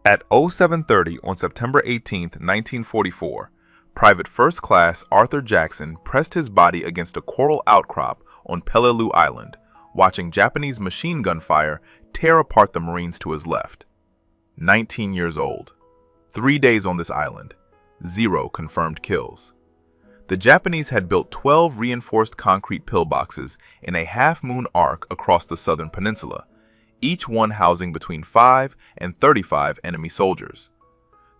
At 0730 on September 18, 1944, Private First Class Arthur Jackson pressed his body against a coral outcrop on Peleliu Island, watching Japanese machine gun fire tear apart the Marines to his left. 19 years old. 3 days on this island. 0 confirmed kills. The Japanese had built 12 reinforced concrete pillboxes in a half-moon arc across the southern peninsula, each one housing between 5 and 35 enemy soldiers.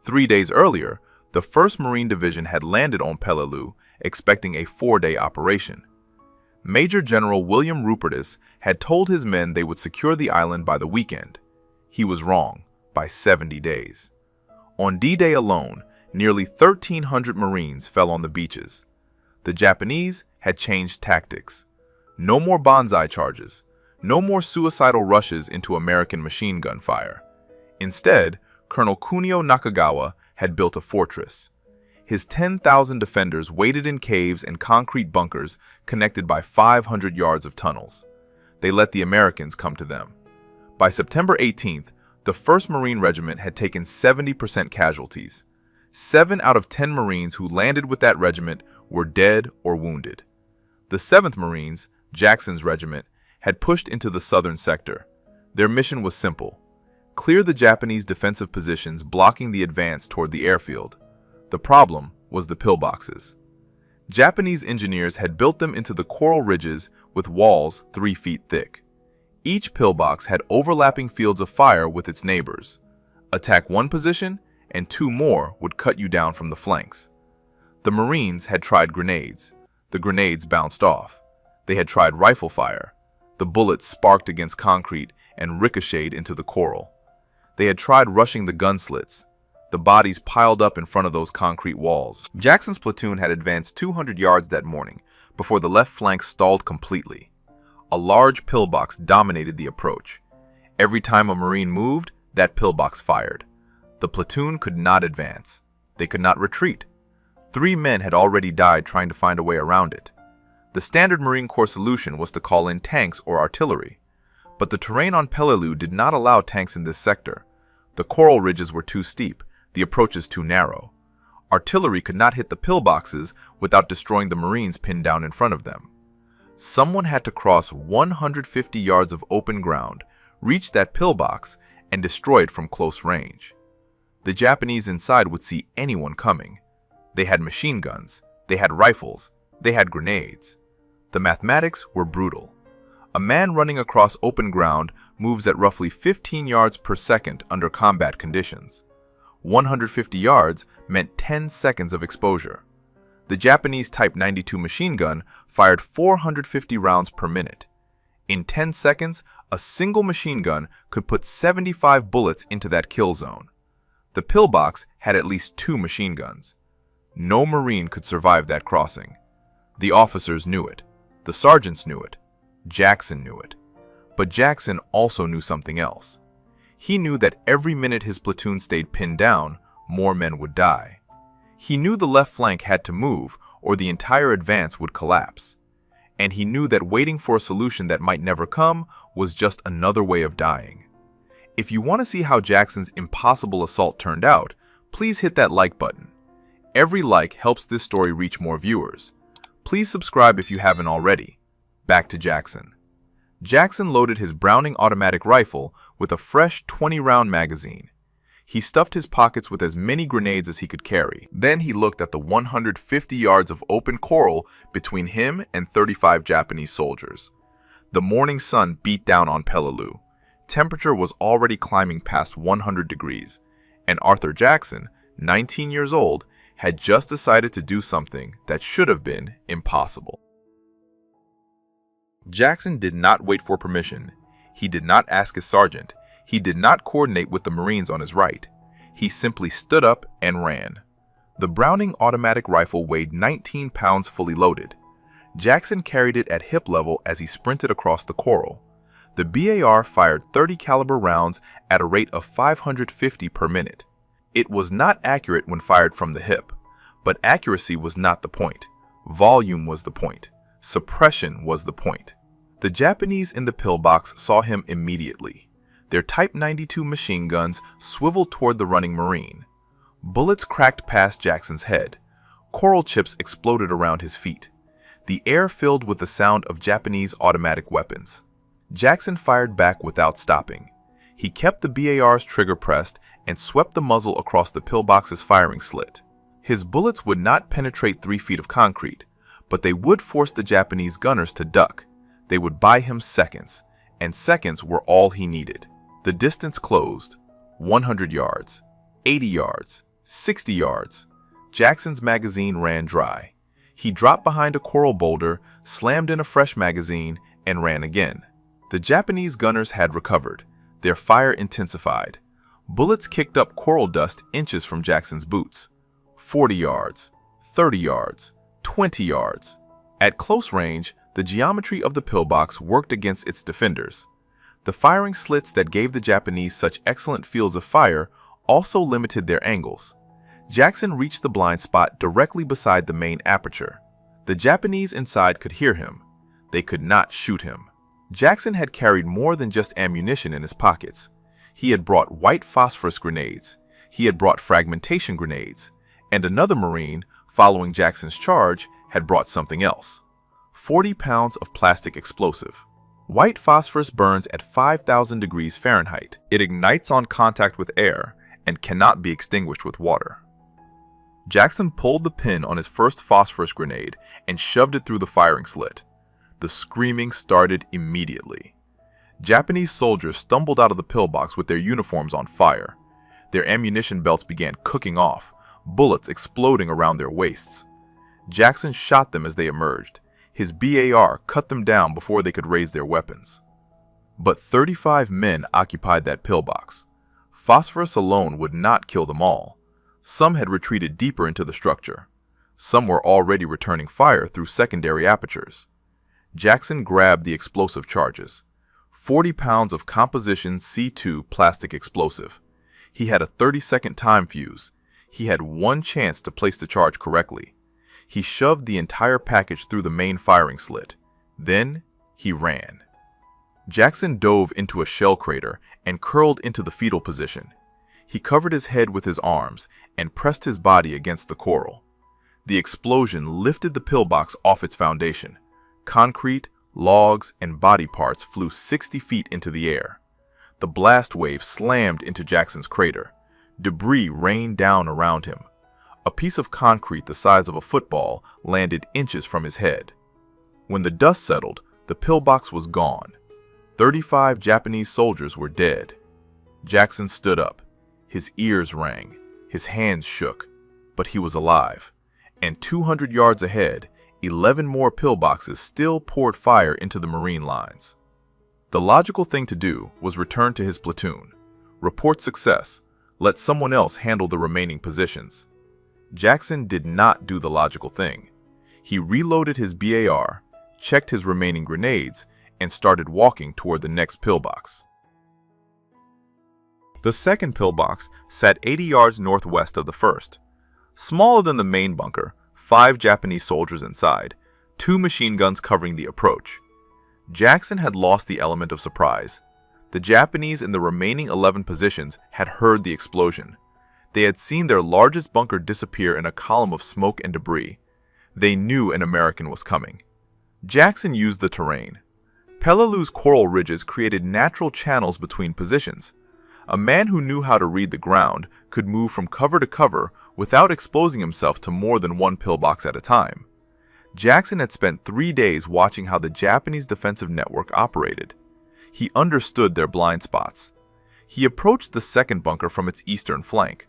3 days earlier, the 1st Marine Division had landed on Peleliu, expecting a 4-day operation. Major General William Rupertus had told his men they would secure the island by the weekend. He was wrong, by 70 days. On D-Day alone, nearly 1,300 Marines fell on the beaches. The Japanese had changed tactics. No more banzai charges. No more suicidal rushes into American machine gun fire. Instead, Colonel Kunio Nakagawa had built a fortress. His 10,000 defenders waited in caves and concrete bunkers connected by 500 yards of tunnels. They let the Americans come to them. By September 18th, the 1st Marine Regiment had taken 70% casualties. 7 out of 10 Marines who landed with that regiment were dead or wounded. The 7th Marines, Jackson's regiment, had pushed into the southern sector. Their mission was simple: clear the Japanese defensive positions blocking the advance toward the airfield. The problem was the pillboxes. Japanese engineers had built them into the coral ridges with walls 3 feet thick. Each pillbox had overlapping fields of fire with its neighbors. Attack one position, and 2 more would cut you down from the flanks. The Marines had tried grenades. The grenades bounced off. They had tried rifle fire. The bullets sparked against concrete and ricocheted into the coral. They had tried rushing the gun slits. The bodies piled up in front of those concrete walls. Jackson's platoon had advanced 200 yards that morning before the left flank stalled completely. A large pillbox dominated the approach. Every time a Marine moved, that pillbox fired. The platoon could not advance. They could not retreat. 3 men had already died trying to find a way around it. The standard Marine Corps solution was to call in tanks or artillery. But the terrain on Peleliu did not allow tanks in this sector. The coral ridges were too steep, the approaches too narrow. Artillery could not hit the pillboxes without destroying the Marines pinned down in front of them. Someone had to cross 150 yards of open ground, reach that pillbox, and destroy it from close range. The Japanese inside would see anyone coming. They had machine guns, they had rifles, they had grenades. The mathematics were brutal. A man running across open ground moves at roughly 15 yards per second under combat conditions. 150 yards meant 10 seconds of exposure. The Japanese Type 92 machine gun fired 450 rounds per minute. In 10 seconds, a single machine gun could put 75 bullets into that kill zone. The pillbox had at least 2 machine guns. No Marine could survive that crossing. The officers knew it. The sergeants knew it. Jackson knew it. But Jackson also knew something else. He knew that every minute his platoon stayed pinned down, more men would die. He knew the left flank had to move, or the entire advance would collapse. And he knew that waiting for a solution that might never come was just another way of dying. If you want to see how Jackson's impossible assault turned out, please hit that like button. Every like helps this story reach more viewers. Please subscribe if you haven't already. Back to Jackson. Jackson loaded his Browning automatic rifle with a fresh 20-round magazine. He stuffed his pockets with as many grenades as he could carry. Then he looked at the 150 yards of open coral between him and 35 Japanese soldiers. The morning sun beat down on Peleliu. Temperature was already climbing past 100 degrees, and Arthur Jackson, 19 years old, had just decided to do something that should have been impossible. Jackson did not wait for permission. He did not ask his sergeant. He did not coordinate with the Marines on his right. He simply stood up and ran. The Browning automatic rifle weighed 19 pounds fully loaded. Jackson carried it at hip level as he sprinted across the coral. The BAR fired 30 caliber rounds at a rate of 550 per minute. It was not accurate when fired from the hip, but accuracy was not the point. Volume was the point. Suppression was the point. The Japanese in the pillbox saw him immediately. Their Type 92 machine guns swiveled toward the running Marine. Bullets cracked past Jackson's head. Coral chips exploded around his feet. The air filled with the sound of Japanese automatic weapons. Jackson fired back without stopping. He kept the BAR's trigger pressed and swept the muzzle across the pillbox's firing slit. His bullets would not penetrate 3 feet of concrete, but they would force the Japanese gunners to duck. They would buy him seconds, and seconds were all he needed. The distance closed. 100 yards, 80 yards, 60 yards. Jackson's magazine ran dry. He dropped behind a coral boulder, slammed in a fresh magazine, and ran again. The Japanese gunners had recovered. Their fire intensified. Bullets kicked up coral dust inches from Jackson's boots. 40 yards, 30 yards, 20 yards. At close range, the geometry of the pillbox worked against its defenders. The firing slits that gave the Japanese such excellent fields of fire also limited their angles. Jackson reached the blind spot directly beside the main aperture. The Japanese inside could hear him. They could not shoot him. Jackson had carried more than just ammunition in his pockets. He had brought white phosphorus grenades. He had brought fragmentation grenades. And another Marine, following Jackson's charge, had brought something else. 40 pounds of plastic explosive. White phosphorus burns at 5,000 degrees Fahrenheit. It ignites on contact with air and cannot be extinguished with water. Jackson pulled the pin on his first phosphorus grenade and shoved it through the firing slit. The screaming started immediately. Japanese soldiers stumbled out of the pillbox with their uniforms on fire. Their ammunition belts began cooking off, bullets exploding around their waists. Jackson shot them as they emerged. His BAR cut them down before they could raise their weapons. But 35 men occupied that pillbox. Phosphorus alone would not kill them all. Some had retreated deeper into the structure. Some were already returning fire through secondary apertures. Jackson grabbed the explosive charges. 40 pounds of composition C2 plastic explosive. He had a 30-second time fuse. He had one chance to place the charge correctly. He shoved the entire package through the main firing slit. Then he ran. Jackson dove into a shell crater and curled into the fetal position. He covered his head with his arms and pressed his body against the coral. The explosion lifted the pillbox off its foundation. Concrete, logs, and body parts flew 60 feet into the air. The blast wave slammed into Jackson's crater. Debris rained down around him. A piece of concrete the size of a football landed inches from his head. When the dust settled, the pillbox was gone. 35 Japanese soldiers were dead. Jackson stood up. His ears rang. His hands shook. But he was alive. And 200 yards ahead, 11 more pillboxes still poured fire into the Marine lines. The logical thing to do was return to his platoon. Report success. Let someone else handle the remaining positions. Jackson did not do the logical thing. He reloaded his BAR, checked his remaining grenades, and started walking toward the next pillbox. The second pillbox sat 80 yards northwest of the first. Smaller than the main bunker, 5 Japanese soldiers inside, 2 machine guns covering the approach. Jackson had lost the element of surprise. The Japanese in the remaining 11 positions had heard the explosion. They had seen their largest bunker disappear in a column of smoke and debris. They knew an American was coming. Jackson used the terrain. Peleliu's coral ridges created natural channels between positions. A man who knew how to read the ground could move from cover to cover without exposing himself to more than one pillbox at a time. Jackson had spent 3 days watching how the Japanese defensive network operated. He understood their blind spots. He approached the second bunker from its eastern flank.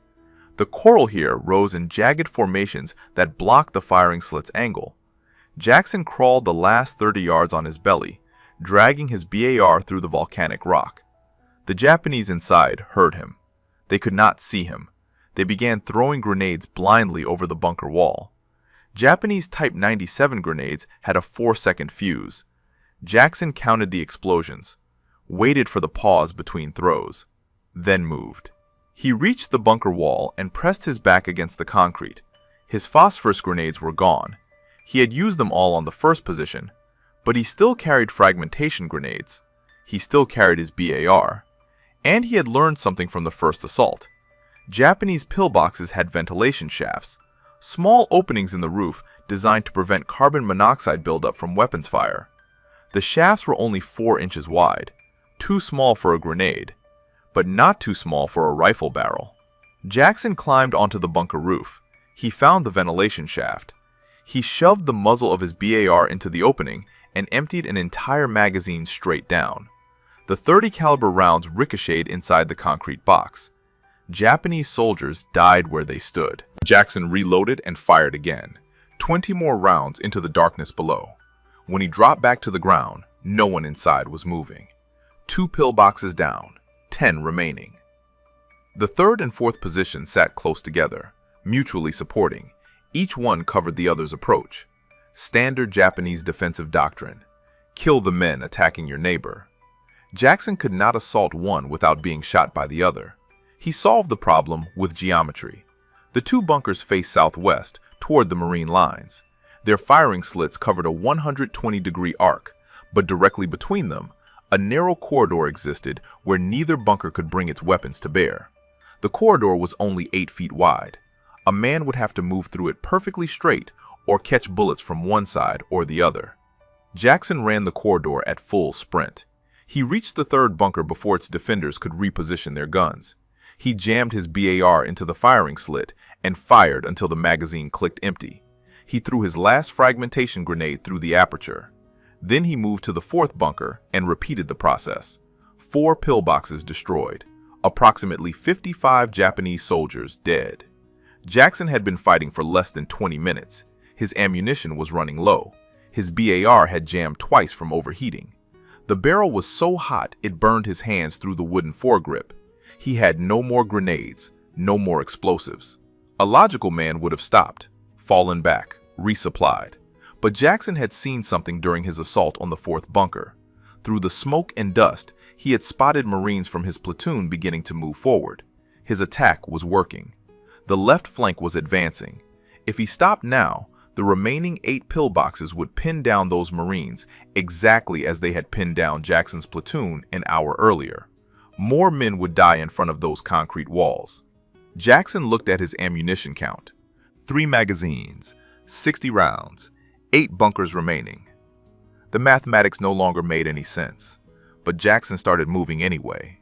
The coral here rose in jagged formations that blocked the firing slit's angle. Jackson crawled the last 30 yards on his belly, dragging his BAR through the volcanic rock. The Japanese inside heard him. They could not see him. They began throwing grenades blindly over the bunker wall. Japanese Type 97 grenades had a 4-second fuse. Jackson counted the explosions, waited for the pause between throws, then moved. He reached the bunker wall and pressed his back against the concrete. His phosphorus grenades were gone. He had used them all on the first position, but he still carried fragmentation grenades. He still carried his BAR. And he had learned something from the first assault. Japanese pillboxes had ventilation shafts, small openings in the roof designed to prevent carbon monoxide buildup from weapons fire. The shafts were only 4 inches wide, too small for a grenade, but not too small for a rifle barrel. Jackson climbed onto the bunker roof. He found the ventilation shaft. He shoved the muzzle of his BAR into the opening and emptied an entire magazine straight down. The .30 caliber rounds ricocheted inside the concrete box. Japanese soldiers died where they stood. Jackson reloaded and fired again, 20 more rounds into the darkness below. When he dropped back to the ground, no one inside was moving. 2 pillboxes down, 10 remaining. The third and fourth position sat close together, mutually supporting. Each one covered the other's approach. Standard Japanese defensive doctrine: kill the men attacking your neighbor. Jackson could not assault one without being shot by the other. He solved the problem with geometry. The 2 bunkers faced southwest, toward the Marine lines. Their firing slits covered a 120-degree arc, but directly between them, a narrow corridor existed where neither bunker could bring its weapons to bear. The corridor was only 8 feet wide. A man would have to move through it perfectly straight or catch bullets from one side or the other. Jackson ran the corridor at full sprint. He reached the third bunker before its defenders could reposition their guns. He jammed his BAR into the firing slit and fired until the magazine clicked empty. He threw his last fragmentation grenade through the aperture. Then he moved to the fourth bunker and repeated the process. 4 pillboxes destroyed. Approximately 55 Japanese soldiers dead. Jackson had been fighting for less than 20 minutes. His ammunition was running low. His BAR had jammed twice from overheating. The barrel was so hot it burned his hands through the wooden foregrip. He had no more grenades, no more explosives. A logical man would have stopped, fallen back, resupplied. But Jackson had seen something during his assault on the fourth bunker. Through the smoke and dust, he had spotted Marines from his platoon beginning to move forward. His attack was working. The left flank was advancing. If he stopped now, the remaining 8 pillboxes would pin down those Marines exactly as they had pinned down Jackson's platoon an hour earlier. More men would die in front of those concrete walls. Jackson looked at his ammunition count. 3 magazines, 60 rounds, 8 bunkers remaining. The mathematics no longer made any sense, but Jackson started moving anyway.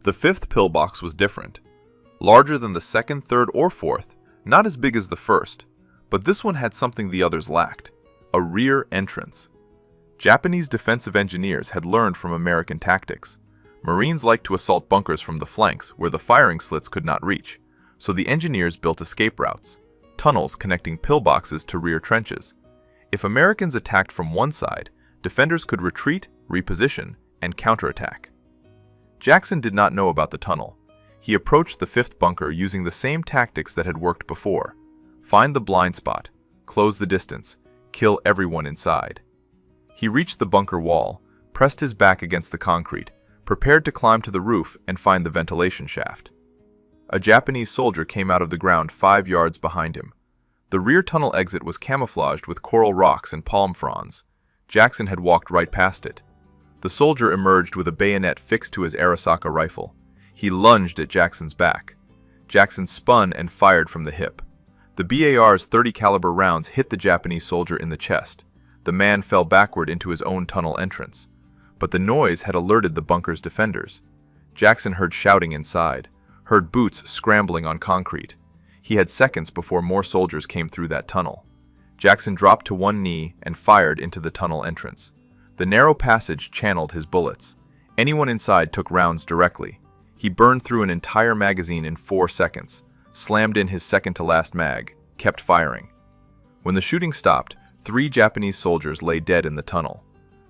The 5th pillbox was different. Larger than the 2nd, 3rd, or 4th, not as big as the 1st, but this one had something the others lacked: a rear entrance. Japanese defensive engineers had learned from American tactics. Marines liked to assault bunkers from the flanks where the firing slits could not reach, so the engineers built escape routes, tunnels connecting pillboxes to rear trenches. If Americans attacked from one side, defenders could retreat, reposition, and counterattack. Jackson did not know about the tunnel. He approached the 5th bunker using the same tactics that had worked before: find the blind spot, close the distance, kill everyone inside. He reached the bunker wall, pressed his back against the concrete, prepared to climb to the roof and find the ventilation shaft. A Japanese soldier came out of the ground 5 yards behind him. The rear tunnel exit was camouflaged with coral rocks and palm fronds. Jackson had walked right past it. The soldier emerged with a bayonet fixed to his Arisaka rifle. He lunged at Jackson's back. Jackson spun and fired from the hip. The BAR's .30 caliber rounds hit the Japanese soldier in the chest. The man fell backward into his own tunnel entrance. But the noise had alerted the bunker's defenders. Jackson heard shouting inside, heard boots scrambling on concrete. He had seconds before more soldiers came through that tunnel. Jackson dropped to one knee and fired into the tunnel entrance. The narrow passage channeled his bullets. Anyone inside took rounds directly. He burned through an entire magazine in 4 seconds, slammed in his second-to-last mag, kept firing. When the shooting stopped, 3 Japanese soldiers lay dead in the tunnel.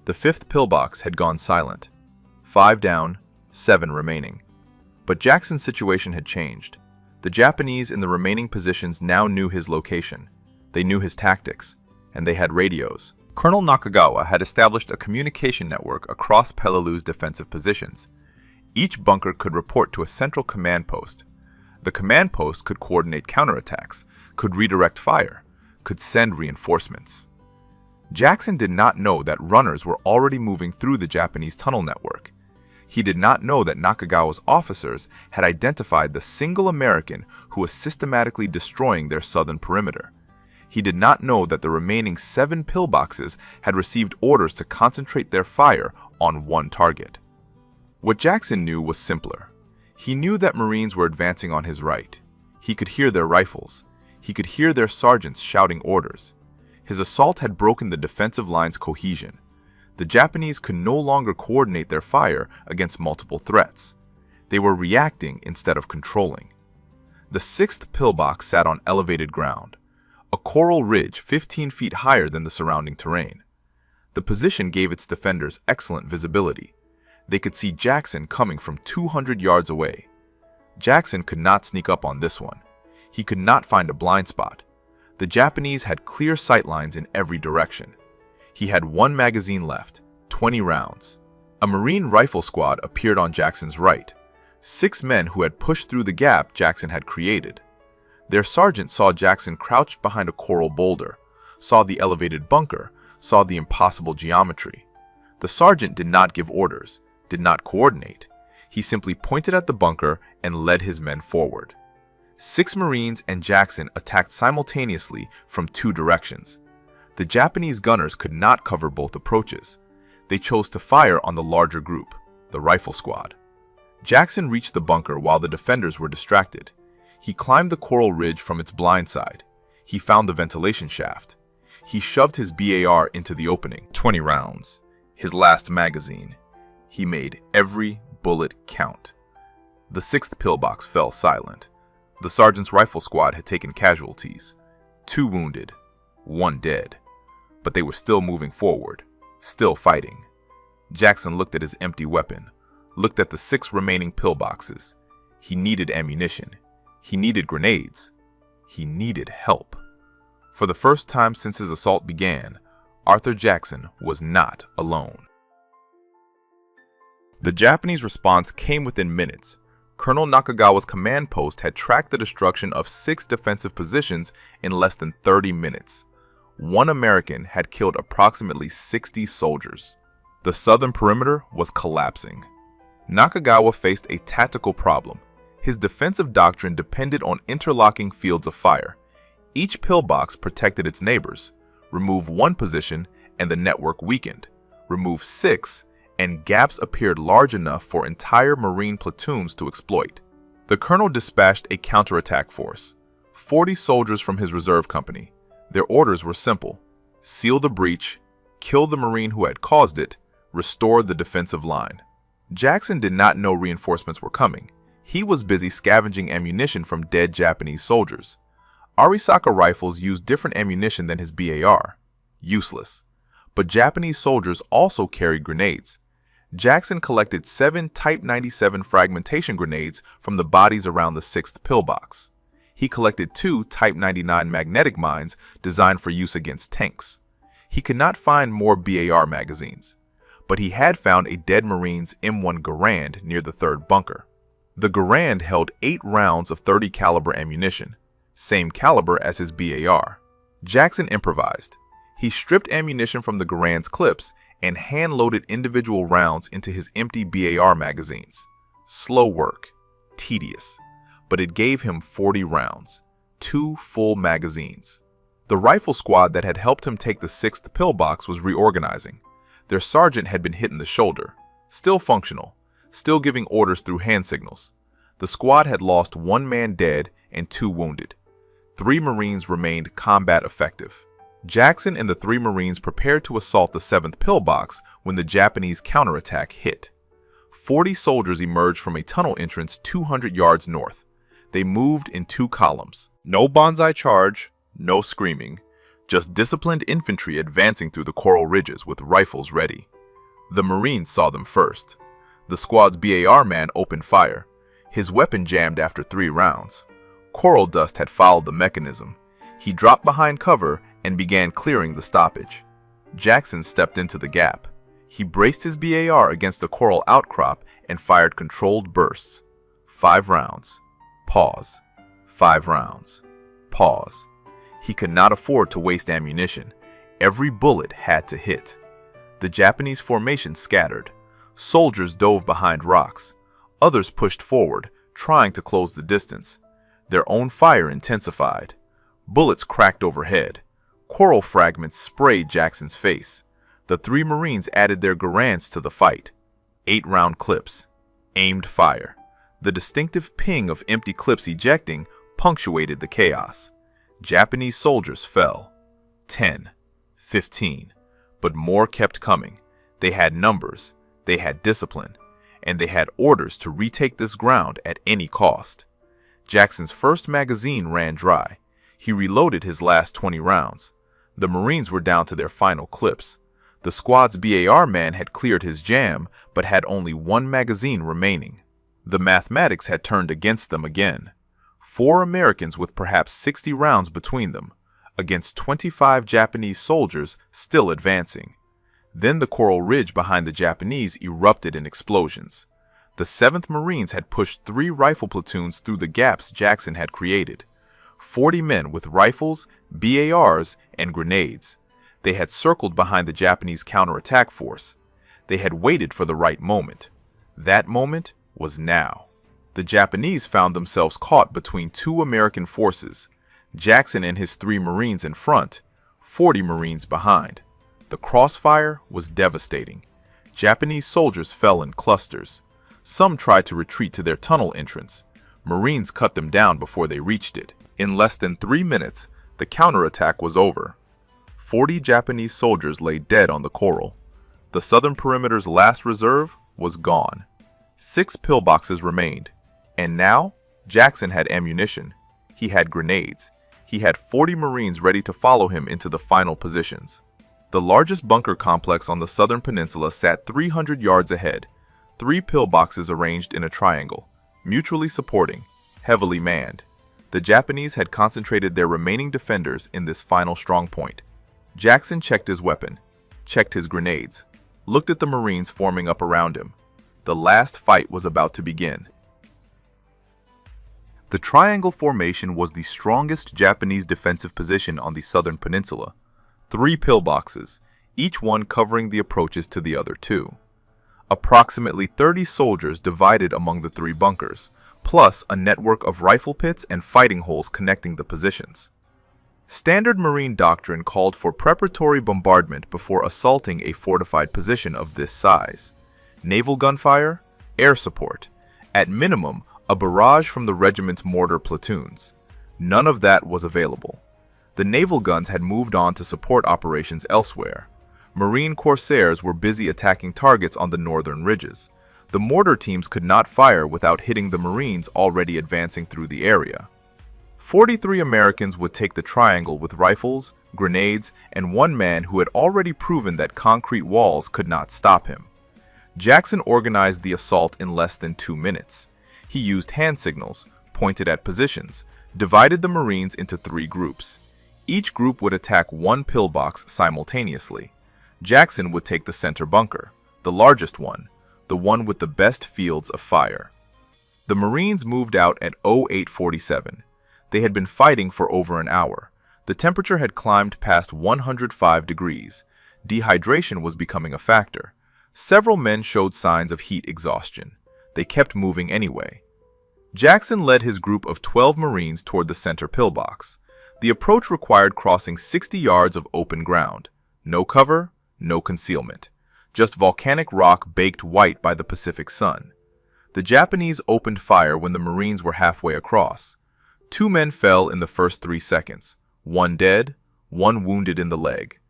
The 5th pillbox had gone silent. 5 down, 7 remaining. But Jackson's situation had changed. The Japanese in the remaining positions now knew his location. They knew his tactics, and they had radios. Colonel Nakagawa had established a communication network across Peleliu's defensive positions. Each bunker could report to a central command post. The command post could coordinate counterattacks, could redirect fire, could send reinforcements. Jackson did not know that runners were already moving through the Japanese tunnel network. He did not know that Nakagawa's officers had identified the single American who was systematically destroying their southern perimeter. He did not know that the remaining 7 pillboxes had received orders to concentrate their fire on one target. What Jackson knew was simpler. He knew that Marines were advancing on his right. He could hear their rifles. He could hear their sergeants shouting orders. His assault had broken the defensive line's cohesion. The Japanese could no longer coordinate their fire against multiple threats. They were reacting instead of controlling. The 6th pillbox sat on elevated ground, a coral ridge 15 feet higher than the surrounding terrain. The position gave its defenders excellent visibility. They could see Jackson coming from 200 yards away. Jackson could not sneak up on this one. He could not find a blind spot. The Japanese had clear sight lines in every direction. He had 1 magazine left, 20 rounds. A Marine rifle squad appeared on Jackson's right, 6 men who had pushed through the gap Jackson had created. Their sergeant saw Jackson crouched behind a coral boulder, saw the elevated bunker, saw the impossible geometry. The sergeant did not give orders, did not coordinate. He simply pointed at the bunker and led his men forward. 6 Marines and Jackson attacked simultaneously from 2 directions. The Japanese gunners could not cover both approaches. They chose to fire on the larger group, the rifle squad. Jackson reached the bunker while the defenders were distracted. He climbed the coral ridge from its blind side. He found the ventilation shaft. He shoved his BAR into the opening. 20 rounds. His last magazine. He made every bullet count. The 6th pillbox fell silent. The sergeant's rifle squad had taken casualties. 2 wounded, 1 dead. But they were still moving forward, still fighting. Jackson looked at his empty weapon, looked at the 6 remaining pillboxes. He needed ammunition. He needed grenades. He needed help. For the first time since his assault began, Arthur Jackson was not alone. The Japanese response came within minutes. Colonel Nakagawa's command post had tracked the destruction of 6 defensive positions in less than 30 minutes. 1 American had killed approximately 60 soldiers. The southern perimeter was collapsing. Nakagawa faced a tactical problem. His defensive doctrine depended on interlocking fields of fire. Each pillbox protected its neighbors. Remove 1 position and the network weakened. Remove 6 and gaps appeared large enough for entire Marine platoons to exploit. The colonel dispatched a counterattack force, 40 soldiers from his reserve company. Their orders were simple: seal the breach, kill the Marine who had caused it, restore the defensive line. Jackson did not know reinforcements were coming. He was busy scavenging ammunition from dead Japanese soldiers. Arisaka rifles used different ammunition than his BAR. Useless. But Japanese soldiers also carried grenades. Jackson collected 7 Type 97 fragmentation grenades from the bodies around the 6th pillbox. He collected 2 Type 99 magnetic mines designed for use against tanks. He could not find more BAR magazines, but he had found a dead Marine's M1 Garand near the 3rd bunker. The Garand held 8 rounds of .30 caliber ammunition, same caliber as his BAR. Jackson improvised. He stripped ammunition from the Garand's clips and hand-loaded individual rounds into his empty BAR magazines. Slow work, tedious, but it gave him 40 rounds, 2 full magazines. The rifle squad that had helped him take the 6th pillbox was reorganizing. Their sergeant had been hit in the shoulder, still functional, still giving orders through hand signals. The squad had lost 1 man dead and 2 wounded. 3 Marines remained combat effective. Jackson and the 3 Marines prepared to assault the 7th pillbox when the Japanese counterattack hit. 40 soldiers emerged from a tunnel entrance 200 yards north. They moved in 2 columns. No banzai charge, no screaming, just disciplined infantry advancing through the coral ridges with rifles ready. The Marines saw them first. The squad's BAR man opened fire. His weapon jammed after 3 rounds. Coral dust had fouled the mechanism. He dropped behind cover and began clearing the stoppage. Jackson stepped into the gap. He braced his BAR against a coral outcrop and fired controlled bursts. 5 rounds. Pause. 5 rounds. Pause. He could not afford to waste ammunition. Every bullet had to hit. The Japanese formation scattered. Soldiers dove behind rocks. Others pushed forward, trying to close the distance. Their own fire intensified. Bullets cracked overhead. Coral fragments sprayed Jackson's face. The 3 Marines added their Garands to the fight. 8-round clips. Aimed fire. The distinctive ping of empty clips ejecting punctuated the chaos. Japanese soldiers fell. 10. 15. But more kept coming. They had numbers. They had discipline. And they had orders to retake this ground at any cost. Jackson's first magazine ran dry. He reloaded his last 20 rounds. The Marines were down to their final clips. The squad's BAR man had cleared his jam, but had only 1 magazine remaining. The mathematics had turned against them again. 4 Americans with perhaps 60 rounds between them, against 25 Japanese soldiers still advancing. Then the coral ridge behind the Japanese erupted in explosions. The 7th Marines had pushed 3 rifle platoons through the gaps Jackson had created. 40 men with rifles, BARs, and grenades. They had circled behind the Japanese counterattack force. They had waited for the right moment. That moment was now. The Japanese found themselves caught between 2 American forces, Jackson and his 3 Marines in front, 40 Marines behind. The crossfire was devastating. Japanese soldiers fell in clusters. Some tried to retreat to their tunnel entrance. Marines cut them down before they reached it. In less than 3 minutes, the counterattack was over. 40 Japanese soldiers lay dead on the coral. The southern perimeter's last reserve was gone. 6 pillboxes remained. And now, Jackson had ammunition. He had grenades. He had 40 Marines ready to follow him into the final positions. The largest bunker complex on the southern peninsula sat 300 yards ahead. 3 pillboxes arranged in a triangle, mutually supporting, heavily manned. The Japanese had concentrated their remaining defenders in this final strongpoint. Jackson checked his weapon, checked his grenades, looked at the Marines forming up around him. The last fight was about to begin. The triangle formation was the strongest Japanese defensive position on the southern peninsula. 3 pillboxes, each one covering the approaches to the other 2. Approximately 30 soldiers divided among the 3 bunkers, plus a network of rifle pits and fighting holes connecting the positions. Standard Marine doctrine called for preparatory bombardment before assaulting a fortified position of this size. Naval gunfire, air support, at minimum, a barrage from the regiment's mortar platoons. None of that was available. The naval guns had moved on to support operations elsewhere. Marine corsairs were busy attacking targets on the northern ridges. The mortar teams could not fire without hitting the Marines already advancing through the area. 43 Americans would take the triangle with rifles, grenades, and 1 man who had already proven that concrete walls could not stop him. Jackson organized the assault in less than 2 minutes. He used hand signals, pointed at positions, divided the Marines into 3 groups. Each group would attack 1 pillbox simultaneously. Jackson would take the center bunker, the largest one, the one with the best fields of fire. The Marines moved out at 0847. They had been fighting for over an hour. The temperature had climbed past 105 degrees. Dehydration was becoming a factor. Several men showed signs of heat exhaustion. They kept moving anyway. Jackson led his group of 12 Marines toward the center pillbox. The approach required crossing 60 yards of open ground. No cover, no concealment. Just volcanic rock baked white by the Pacific sun. The Japanese opened fire when the Marines were halfway across. 2 men fell in the first 3 seconds. 1 dead, 1 wounded in the leg.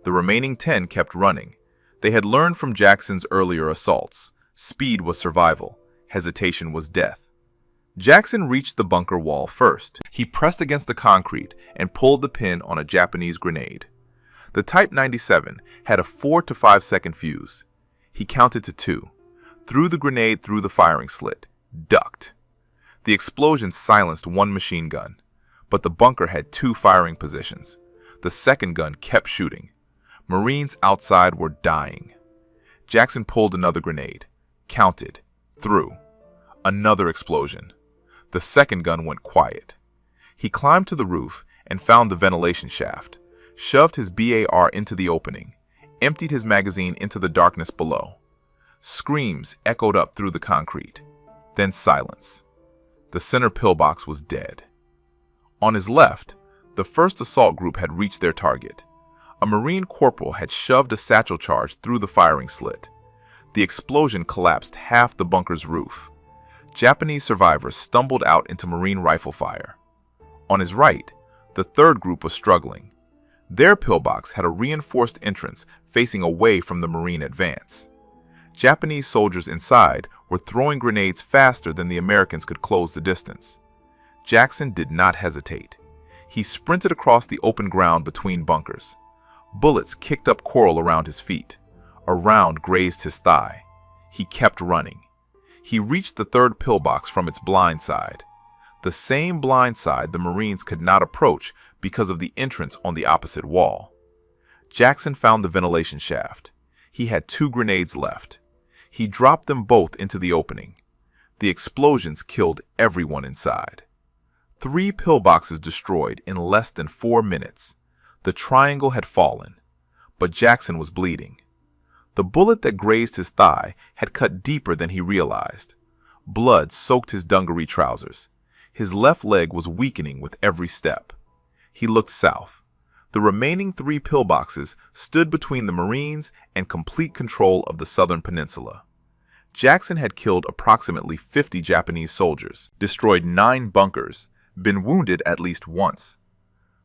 The remaining 10 kept running. They had learned from Jackson's earlier assaults. Speed was survival. Hesitation was death. Jackson reached the bunker wall first. He pressed against the concrete and pulled the pin on a Japanese grenade. The Type 97 had a 4 to 5 second fuse. He counted to 2. Threw the grenade through the firing slit. Ducked. The explosion silenced 1 machine gun, but the bunker had 2 firing positions. The second gun kept shooting. Marines outside were dying. Jackson pulled another grenade. Counted. Threw. Another explosion. The second gun went quiet. He climbed to the roof and found the ventilation shaft, shoved his BAR into the opening, emptied his magazine into the darkness below. Screams echoed up through the concrete. Then silence. The center pillbox was dead. On his left, the first assault group had reached their target. A Marine corporal had shoved a satchel charge through the firing slit. The explosion collapsed half the bunker's roof. Japanese survivors stumbled out into Marine rifle fire. On his right, the third group was struggling. Their pillbox had a reinforced entrance facing away from the Marine advance. Japanese soldiers inside were throwing grenades faster than the Americans could close the distance. Jackson did not hesitate. He sprinted across the open ground between bunkers. Bullets kicked up coral around his feet. A round grazed his thigh. He kept running. He reached the third pillbox from its blind side. The same blind side the Marines could not approach because of the entrance on the opposite wall. Jackson found the ventilation shaft. He had 2 grenades left. He dropped them both into the opening. The explosions killed everyone inside. 3 pillboxes destroyed in less than 4 minutes. The triangle had fallen, but Jackson was bleeding. The bullet that grazed his thigh had cut deeper than he realized. Blood soaked his dungaree trousers. His left leg was weakening with every step. He looked south. The remaining 3 pillboxes stood between the Marines and complete control of the southern peninsula. Jackson had killed approximately 50 Japanese soldiers, destroyed 9 bunkers, been wounded at least once.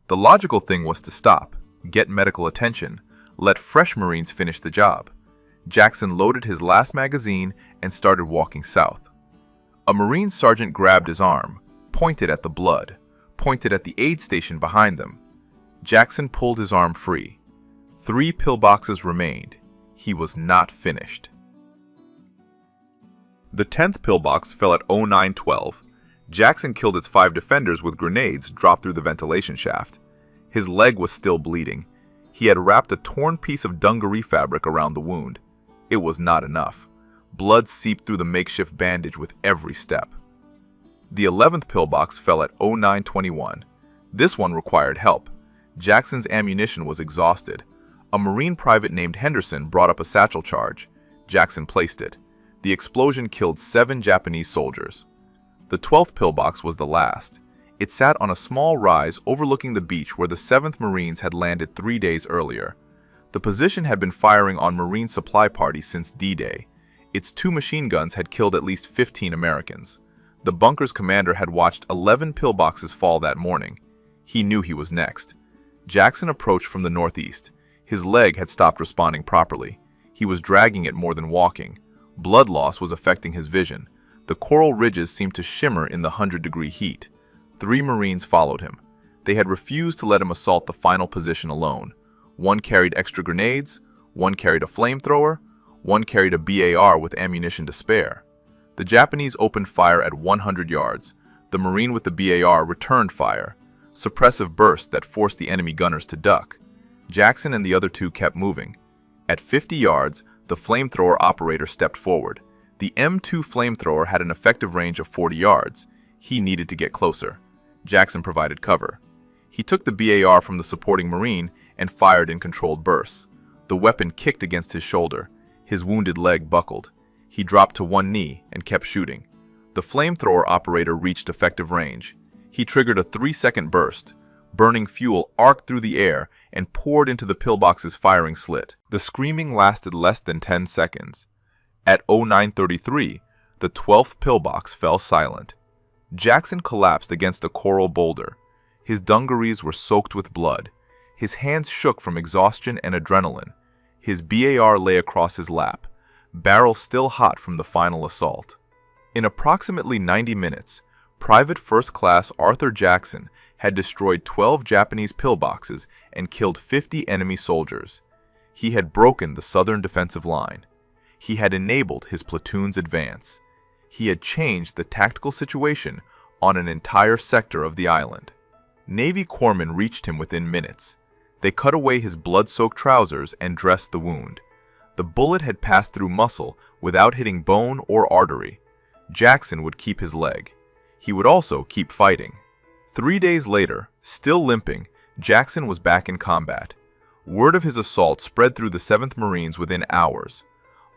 The logical thing was to stop, get medical attention, let fresh Marines finish the job. Jackson loaded his last magazine and started walking south. A Marine sergeant grabbed his arm, pointed at the blood, pointed at the aid station behind them. Jackson pulled his arm free. 3 pillboxes remained. He was not finished. The 10th pillbox fell at 0912. Jackson killed its 5 defenders with grenades dropped through the ventilation shaft. His leg was still bleeding. He had wrapped a torn piece of dungaree fabric around the wound. It was not enough. Blood seeped through the makeshift bandage with every step. The 11th pillbox fell at 0921. This one required help. Jackson's ammunition was exhausted. A Marine private named Henderson brought up a satchel charge. Jackson placed it. The explosion killed 7 Japanese soldiers. The 12th pillbox was the last. It sat on a small rise overlooking the beach where the 7th Marines had landed 3 days earlier. The position had been firing on Marine supply parties since D-Day. Its 2 machine guns had killed at least 15 Americans. The bunker's commander had watched 11 pillboxes fall that morning. He knew he was next. Jackson approached from the northeast. His leg had stopped responding properly. He was dragging it more than walking. Blood loss was affecting his vision. The coral ridges seemed to shimmer in the 100-degree heat. 3 Marines followed him. They had refused to let him assault the final position alone. One carried extra grenades, one carried a flamethrower, one carried a BAR with ammunition to spare. The Japanese opened fire at 100 yards. The Marine with the BAR returned fire. Suppressive bursts that forced the enemy gunners to duck. Jackson and the other 2 kept moving. At 50 yards, the flamethrower operator stepped forward. The M2 flamethrower had an effective range of 40 yards. He needed to get closer. Jackson provided cover. He took the BAR from the supporting Marine and fired in controlled bursts. The weapon kicked against his shoulder. His wounded leg buckled. He dropped to one knee and kept shooting. The flamethrower operator reached effective range. He triggered a 3-second burst. Burning fuel arced through the air and poured into the pillbox's firing slit. The screaming lasted less than 10 seconds. At 0933, the 12th pillbox fell silent. Jackson collapsed against a coral boulder. His dungarees were soaked with blood. His hands shook from exhaustion and adrenaline. His BAR lay across his lap, barrel still hot from the final assault. In approximately 90 minutes, Private First Class Arthur Jackson had destroyed 12 Japanese pillboxes and killed 50 enemy soldiers. He had broken the southern defensive line. He had enabled his platoon's advance. He had changed the tactical situation on an entire sector of the island. Navy corpsmen reached him within minutes. They cut away his blood-soaked trousers and dressed the wound. The bullet had passed through muscle without hitting bone or artery. Jackson would keep his leg. He would also keep fighting. 3 days later, still limping, Jackson was back in combat. Word of his assault spread through the 7th Marines within hours.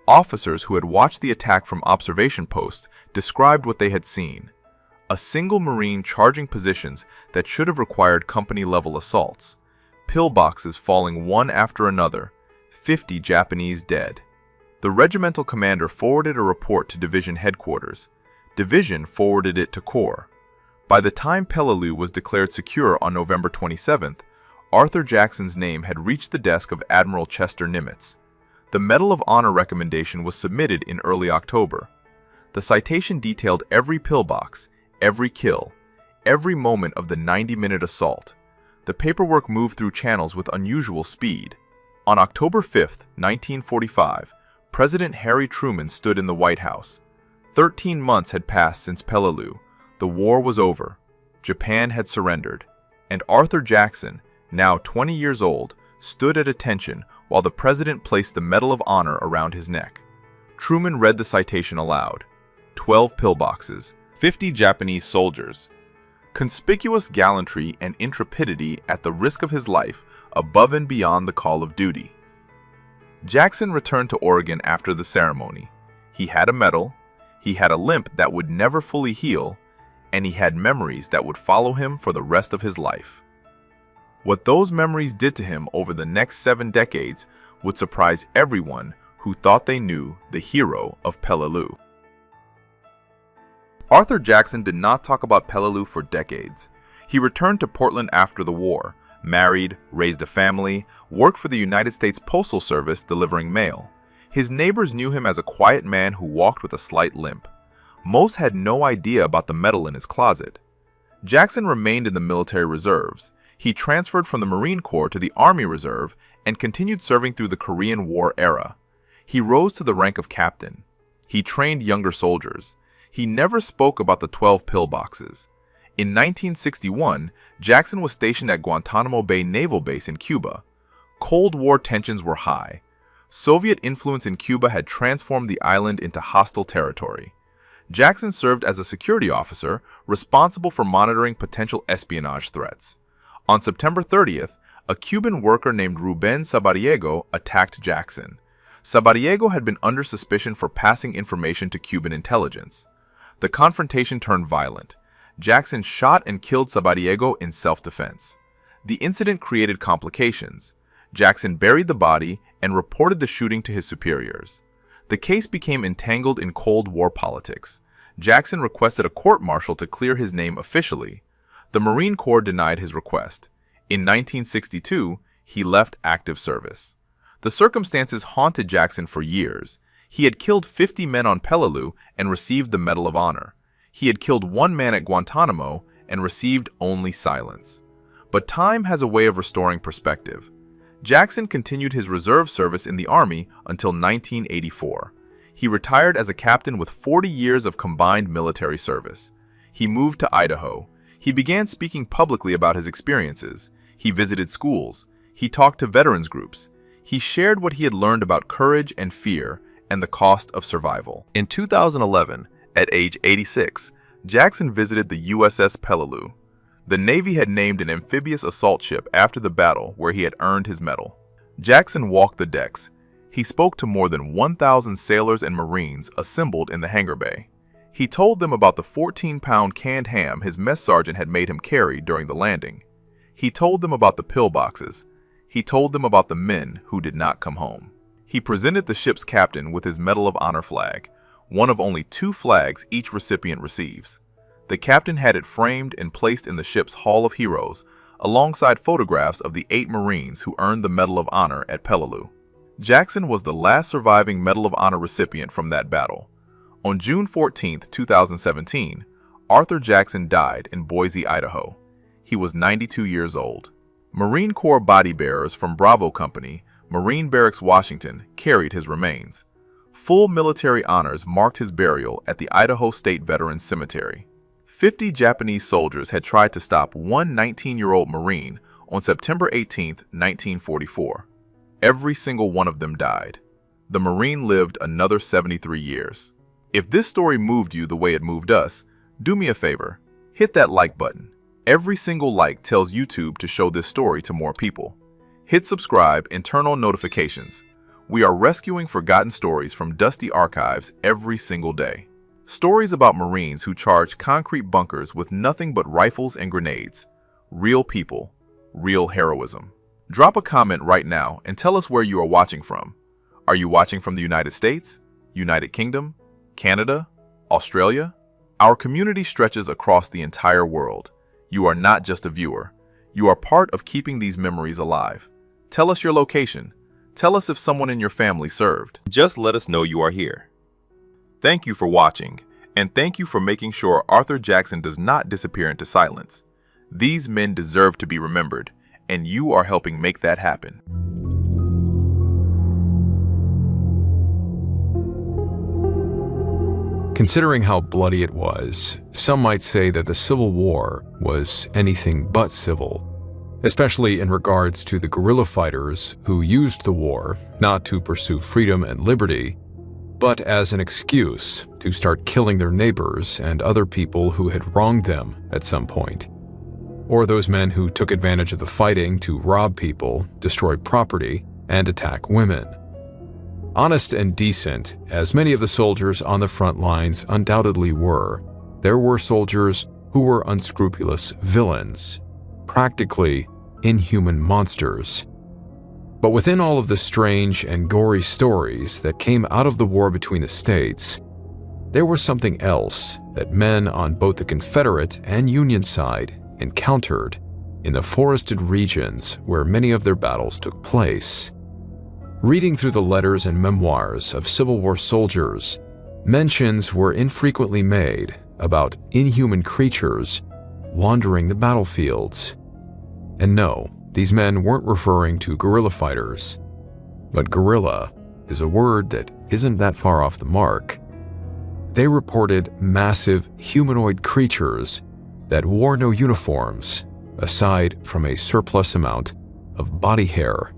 Officers who had watched the attack from observation posts described what they had seen. A single Marine charging positions that should have required company-level assaults. Pillboxes falling one after another. 50 Japanese dead. The regimental commander forwarded a report to division headquarters. Division forwarded it to Corps. By the time Peleliu was declared secure on November 27th, Arthur Jackson's name had reached the desk of Admiral Chester Nimitz. The Medal of Honor recommendation was submitted in early October. The citation detailed every pillbox, every kill, every moment of the 90-minute assault. The paperwork moved through channels with unusual speed. On October 5, 1945, President Harry Truman stood in the White House. 13 months had passed since Peleliu. The war was over. Japan had surrendered. And Arthur Jackson, now 20 years old, stood at attention while the president placed the Medal of Honor around his neck. Truman read the citation aloud. 12 pillboxes, 50 Japanese soldiers. Conspicuous gallantry and intrepidity at the risk of his life, above and beyond the call of duty. Jackson returned to Oregon after the ceremony. He had a medal, he had a limp that would never fully heal, and he had memories that would follow him for the rest of his life. What those memories did to him over the next 7 decades would surprise everyone who thought they knew the hero of Peleliu. Arthur Jackson did not talk about Peleliu for decades. He returned to Portland after the war, married, raised a family, worked for the United States Postal Service delivering mail. His neighbors knew him as a quiet man who walked with a slight limp. Most had no idea about the medal in his closet. Jackson remained in the military reserves. He transferred from the Marine Corps to the Army Reserve and continued serving through the Korean War era. He rose to the rank of captain. He trained younger soldiers. He never spoke about the 12 pillboxes. In 1961, Jackson was stationed at Guantanamo Bay Naval Base in Cuba. Cold War tensions were high. Soviet influence in Cuba had transformed the island into hostile territory. Jackson served as a security officer responsible for monitoring potential espionage threats. On September 30th, a Cuban worker named Rubén Sabariego attacked Jackson. Sabariego had been under suspicion for passing information to Cuban intelligence. The confrontation turned violent. Jackson shot and killed Sabariego in self-defense. The incident created complications. Jackson buried the body and reported the shooting to his superiors. The case became entangled in Cold War politics. Jackson requested a court-martial to clear his name officially. The Marine Corps denied his request. In 1962, he left active service. The circumstances haunted Jackson for years. He had killed 50 men on Peleliu and received the Medal of Honor. He had killed 1 man at Guantanamo and received only silence. But time has a way of restoring perspective. Jackson continued his reserve service in the Army until 1984. He retired as a captain with 40 years of combined military service. He moved to Idaho. He began speaking publicly about his experiences. He visited schools. He talked to veterans groups. He shared what he had learned about courage and fear and the cost of survival. In 2011, at age 86, Jackson visited the USS Peleliu. The Navy had named an amphibious assault ship after the battle where he had earned his medal. Jackson walked the decks. He spoke to more than 1,000 sailors and Marines assembled in the hangar bay. He told them about the 14-pound canned ham his mess sergeant had made him carry during the landing. He told them about the pillboxes. He told them about the men who did not come home. He presented the ship's captain with his Medal of Honor flag, one of only 2 flags each recipient receives. The captain had it framed and placed in the ship's Hall of Heroes, alongside photographs of the 8 Marines who earned the Medal of Honor at Peleliu. Jackson was the last surviving Medal of Honor recipient from that battle. On June 14, 2017, Arthur Jackson died in Boise, Idaho. He was 92 years old. Marine Corps body bearers from Bravo Company, Marine Barracks, Washington, carried his remains. Full military honors marked his burial at the Idaho State Veterans Cemetery. 50 Japanese soldiers had tried to stop one 19-year-old Marine on September 18, 1944. Every single one of them died. The Marine lived another 73 years. If this story moved you the way it moved us, do me a favor, hit that like button. Every single like tells YouTube to show this story to more people. Hit subscribe and turn on notifications. We are rescuing forgotten stories from dusty archives every single day. Stories about Marines who charged concrete bunkers with nothing but rifles and grenades. Real people, real heroism. Drop a comment right now and tell us where you are watching from. Are you watching from the United States, United Kingdom, Canada, Australia? Our community stretches across the entire world. You are not just a viewer. You are part of keeping these memories alive. Tell us your location. Tell us if someone in your family served. Just let us know you are here. Thank you for watching, and thank you for making sure Arthur Jackson does not disappear into silence. These men deserve to be remembered, and you are helping make that happen. Considering how bloody it was, some might say that the Civil War was anything but civil, especially in regards to the guerrilla fighters who used the war not to pursue freedom and liberty, but as an excuse to start killing their neighbors and other people who had wronged them at some point, or those men who took advantage of the fighting to rob people, destroy property, and attack women. Honest and decent, as many of the soldiers on the front lines undoubtedly were, there were soldiers who were unscrupulous villains, practically inhuman monsters. But within all of the strange and gory stories that came out of the war between the states, there was something else that men on both the Confederate and Union side encountered in the forested regions where many of their battles took place. Reading through the letters and memoirs of Civil War soldiers, mentions were infrequently made about inhuman creatures wandering the battlefields. And no, these men weren't referring to guerrilla fighters, but guerrilla is a word that isn't that far off the mark. They reported massive humanoid creatures that wore no uniforms aside from a surplus amount of body hair.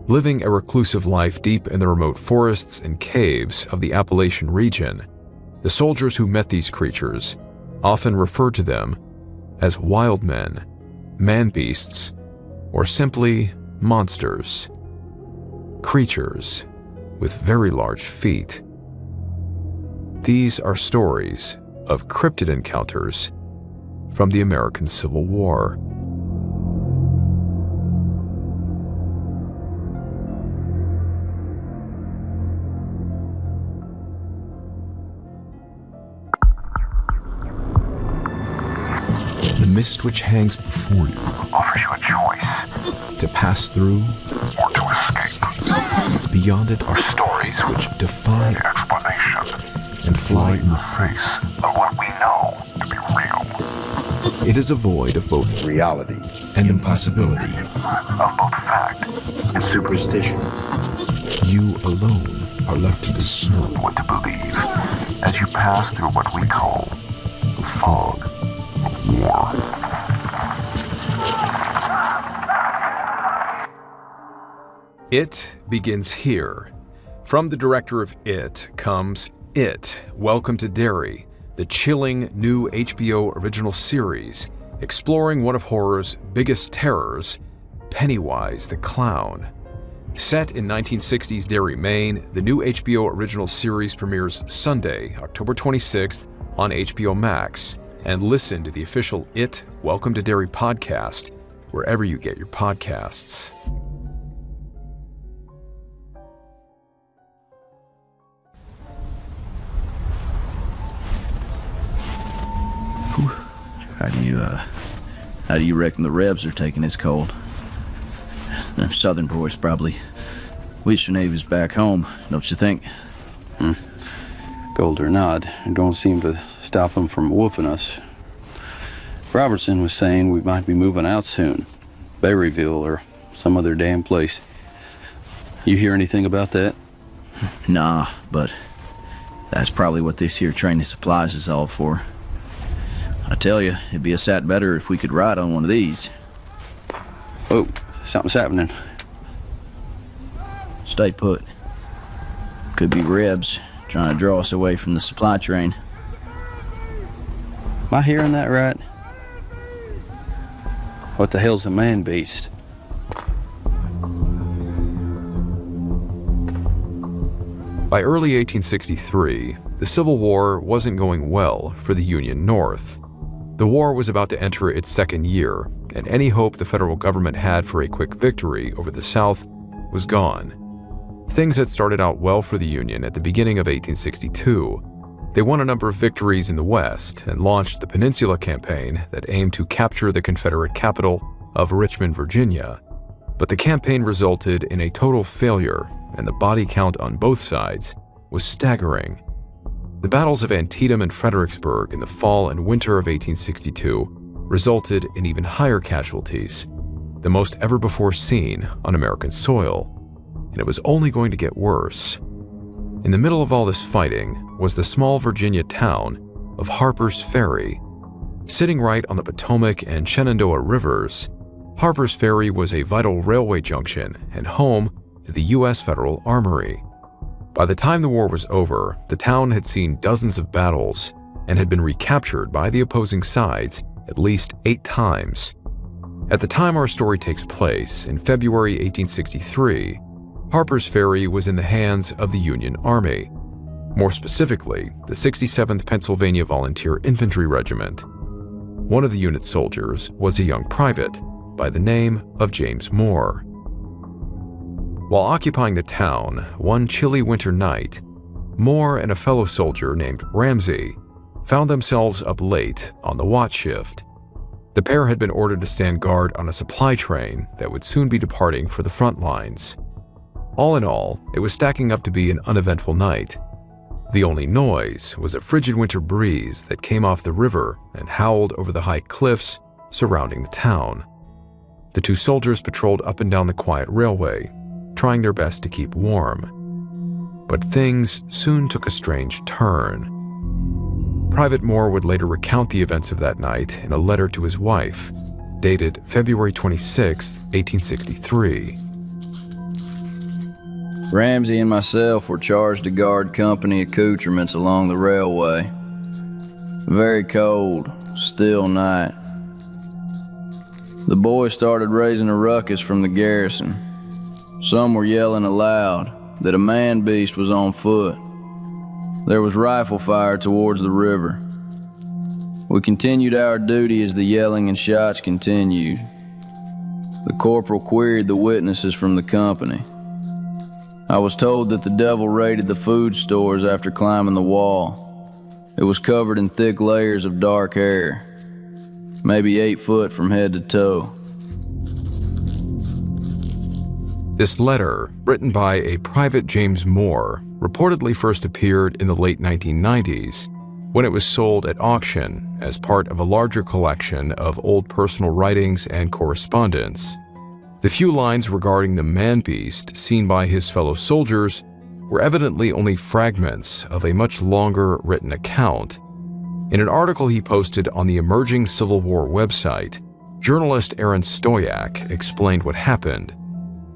Living a reclusive life deep in the remote forests and caves of the Appalachian region, the soldiers who met these creatures often referred to them as wild men, man-beasts, or simply monsters. Creatures with very large feet. These are stories of cryptid encounters from the American Civil War. The mist which hangs before you offers you a choice to pass through or to escape. Beyond it are Stories which defy the explanation and fly in the face. of what we know to be real, It is a void of both reality and impossibility. of both fact and superstition. You alone are left to discern what to believe as you pass through what we call the fog of war. It begins here. From the director of It comes It, Welcome to Derry, the chilling new HBO original series exploring one of horror's biggest terrors, Pennywise the Clown. Set in 1960s Derry, Maine, the new HBO original series premieres Sunday, October 26th on HBO Max, and listen to the official It, Welcome to Derry podcast wherever you get your podcasts. How do you reckon the Rebs are taking this cold? Them Southern boys probably wish they was back home, don't you think? Cold or not, it don't seem to stop them from woofing us. Robertson was saying we might be moving out soon. Berryville or some other damn place. You hear anything about that? Nah, but that's probably what this here train of supplies is all for. I tell you, it'd be a sight better if we could ride on one of these. Oh, something's happening. Stay put. Could be Rebs trying to draw us away from the supply train. Am I hearing that right? What the hell's a man beast? By early 1863, the Civil War wasn't going well for the Union North. The war was about to enter its second year, and any hope the federal government had for a quick victory over the South was gone. Things had started out well for the Union at the beginning of 1862. They won a number of victories in the West and launched the Peninsula Campaign that aimed to capture the Confederate capital of Richmond, Virginia. But the campaign resulted in a total failure, and the body count on both sides was staggering. The battles of Antietam and Fredericksburg in the fall and winter of 1862 resulted in even higher casualties, the most ever before seen on American soil, and it was only going to get worse. In the middle of all this fighting was the small Virginia town of Harper's Ferry. Sitting right on the Potomac and Shenandoah rivers, Harper's Ferry was a vital railway junction and home to the U.S. Federal Armory. By the time the war was over, the town had seen dozens of battles and had been recaptured by the opposing sides at least 8 times. At the time our story takes place, in February 1863, Harper's Ferry was in the hands of the Union Army, more specifically, the 67th Pennsylvania Volunteer Infantry Regiment. One of the unit's soldiers was a young private by the name of James Moore. While occupying the town one chilly winter night, Moore and a fellow soldier named Ramsey found themselves up late on the watch shift. The pair had been ordered to stand guard on a supply train that would soon be departing for the front lines. All in all, it was stacking up to be an uneventful night. The only noise was a frigid winter breeze that came off the river and howled over the high cliffs surrounding the town. The two soldiers patrolled up and down the quiet railway, trying their best to keep warm. But things soon took a strange turn. Private Moore would later recount the events of that night in a letter to his wife, dated February 26, 1863. Ramsey and myself were charged to guard company accoutrements along the railway. Very cold, still night. The boys started raising a ruckus from the garrison. Some were yelling aloud that a man-beast was on foot. There was rifle fire towards the river. We continued our duty as the yelling and shots continued. The corporal queried the witnesses from the company. I was told that the devil raided the food stores after climbing the wall. It was covered in thick layers of dark hair, maybe 8 foot from head to toe. This letter, written by a private James Moore, reportedly first appeared in the late 1990s when it was sold at auction as part of a larger collection of old personal writings and correspondence. The few lines regarding the man-beast seen by his fellow soldiers were evidently only fragments of a much longer written account. In an article he posted on the emerging Civil War website, journalist Aaron Stoyak explained what happened.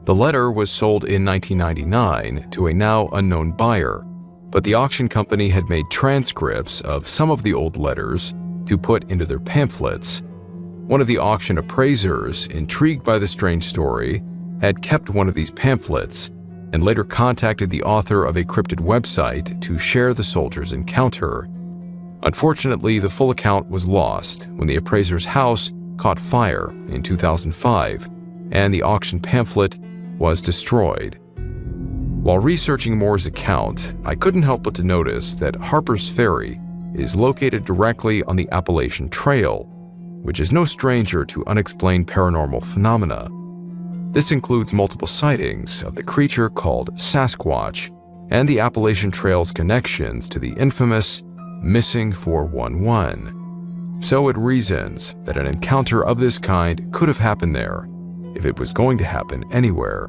The letter was sold in 1999 to a now unknown buyer, but the auction company had made transcripts of some of the old letters to put into their pamphlets. One of the auction appraisers, intrigued by the strange story, had kept one of these pamphlets and later contacted the author of a cryptid website to share the soldier's encounter. Unfortunately, the full account was lost when the appraiser's house caught fire in 2005, and the auction pamphlet was destroyed. While researching Moore's account, I couldn't help but to notice that Harper's Ferry is located directly on the Appalachian Trail, which is no stranger to unexplained paranormal phenomena. This includes multiple sightings of the creature called Sasquatch and the Appalachian Trail's connections to the infamous Missing 411. So it reasons that an encounter of this kind could have happened there, if it was going to happen anywhere.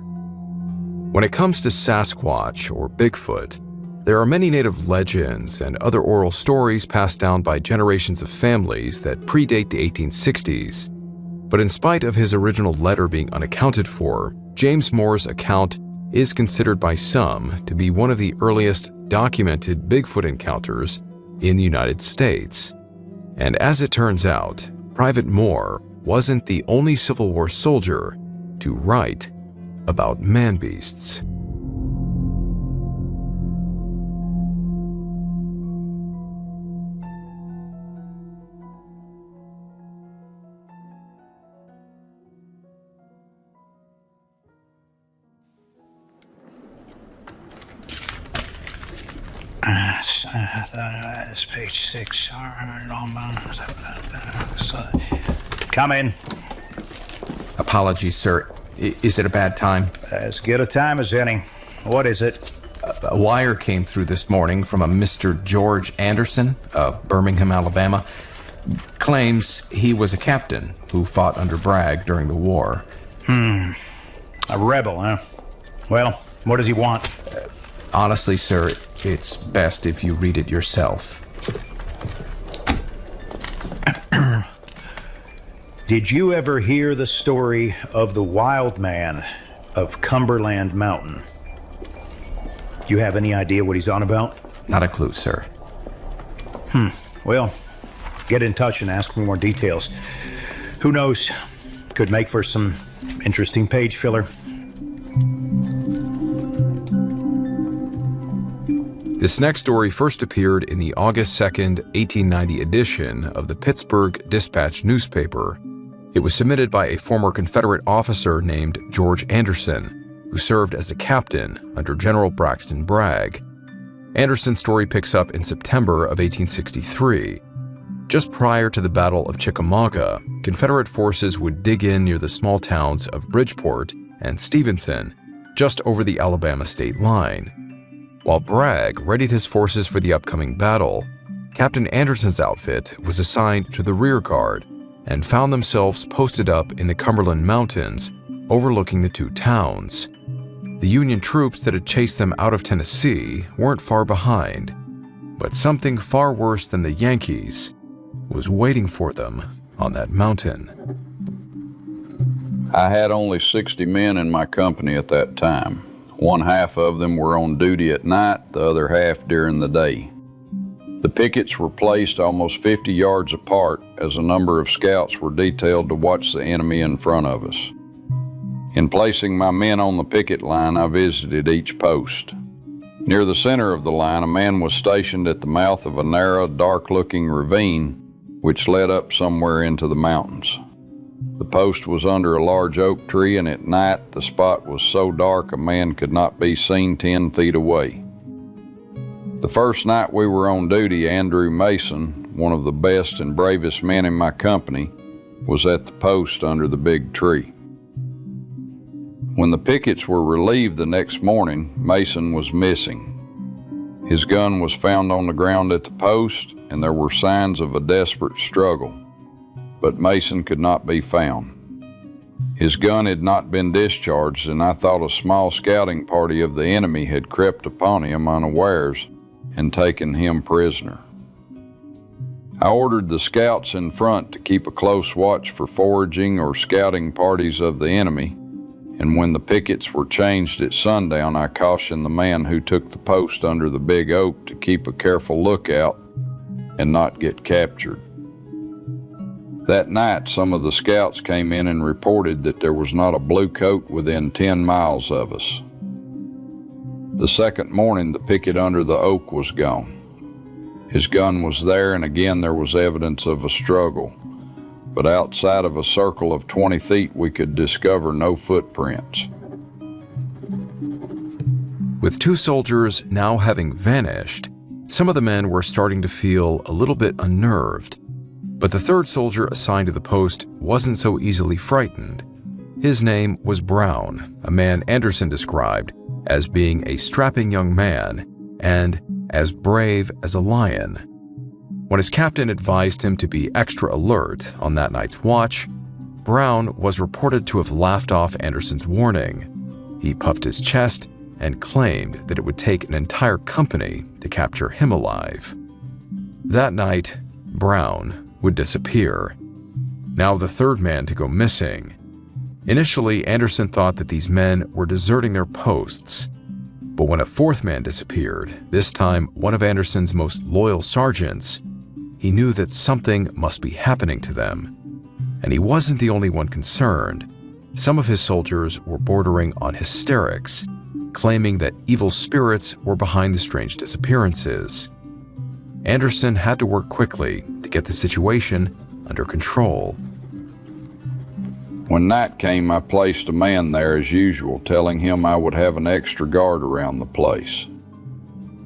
When it comes to Sasquatch or Bigfoot, there are many native legends and other oral stories passed down by generations of families that predate the 1860s. But in spite of his original letter being unaccounted for, James Moore's account is considered by some to be one of the earliest documented Bigfoot encounters in the United States. And as it turns out, Private Moore wasn't the only Civil War soldier to write about man-beasts. Yes, it's page 6. Come in. Apologies, sir. Is it a bad time? As good a time as any. What is it? A wire came through this morning from a Mr. George Anderson of Birmingham, Alabama. Claims he was a captain who fought under Bragg during the war. A rebel, huh? Well, what does he want? Honestly, sir, it's best if you read it yourself. Did you ever hear the story of the wild man of Cumberland Mountain? You have any idea what he's on about? Not a clue, sir. Well, get in touch and ask for more details. Who knows? Could make for some interesting page filler. This next story first appeared in the August 2nd, 1890 edition of the Pittsburgh Dispatch newspaper. It was submitted by a former Confederate officer named George Anderson, who served as a captain under General Braxton Bragg. Anderson's story picks up in September of 1863. Just prior to the Battle of Chickamauga, Confederate forces would dig in near the small towns of Bridgeport and Stevenson, just over the Alabama state line. While Bragg readied his forces for the upcoming battle, Captain Anderson's outfit was assigned to the rear guard and found themselves posted up in the Cumberland Mountains, overlooking the two towns. The Union troops that had chased them out of Tennessee weren't far behind, but something far worse than the Yankees was waiting for them on that mountain. I had only 60 men in my company at that time. One half of them were on duty at night, the other half during the day. The pickets were placed almost 50 yards apart as a number of scouts were detailed to watch the enemy in front of us. In placing my men on the picket line, I visited each post. Near the center of the line, a man was stationed at the mouth of a narrow, dark-looking ravine which led up somewhere into the mountains. The post was under a large oak tree, and at night the spot was so dark a man could not be seen 10 feet away. The first night we were on duty, Andrew Mason, one of the best and bravest men in my company, was at the post under the big tree. When the pickets were relieved the next morning, Mason was missing. His gun was found on the ground at the post, and there were signs of a desperate struggle, but Mason could not be found. His gun had not been discharged, and I thought a small scouting party of the enemy had crept upon him unawares and taken him prisoner. I ordered the scouts in front to keep a close watch for foraging or scouting parties of the enemy, and when the pickets were changed at sundown, I cautioned the man who took the post under the big oak to keep a careful lookout and not get captured. That night, some of the scouts came in and reported that there was not a blue coat within 10 miles of us. The second morning, the picket under the oak was gone. His gun was there, and again there was evidence of a struggle, but outside of a circle of 20 feet, we could discover no footprints. With two soldiers now having vanished, some of the men were starting to feel a little bit unnerved. But the third soldier assigned to the post wasn't so easily frightened. His name was Brown, a man Anderson described as being a strapping young man and as brave as a lion. When his captain advised him to be extra alert on that night's watch, Brown was reported to have laughed off Anderson's warning. He puffed his chest and claimed that it would take an entire company to capture him alive. That night, Brown would disappear. Now the third man to go missing. Initially, Anderson thought that these men were deserting their posts. But when a fourth man disappeared, this time one of Anderson's most loyal sergeants, he knew that something must be happening to them. And he wasn't the only one concerned. Some of his soldiers were bordering on hysterics, claiming that evil spirits were behind the strange disappearances. Anderson had to work quickly to get the situation under control. When night came, I placed a man there as usual, telling him I would have an extra guard around the place.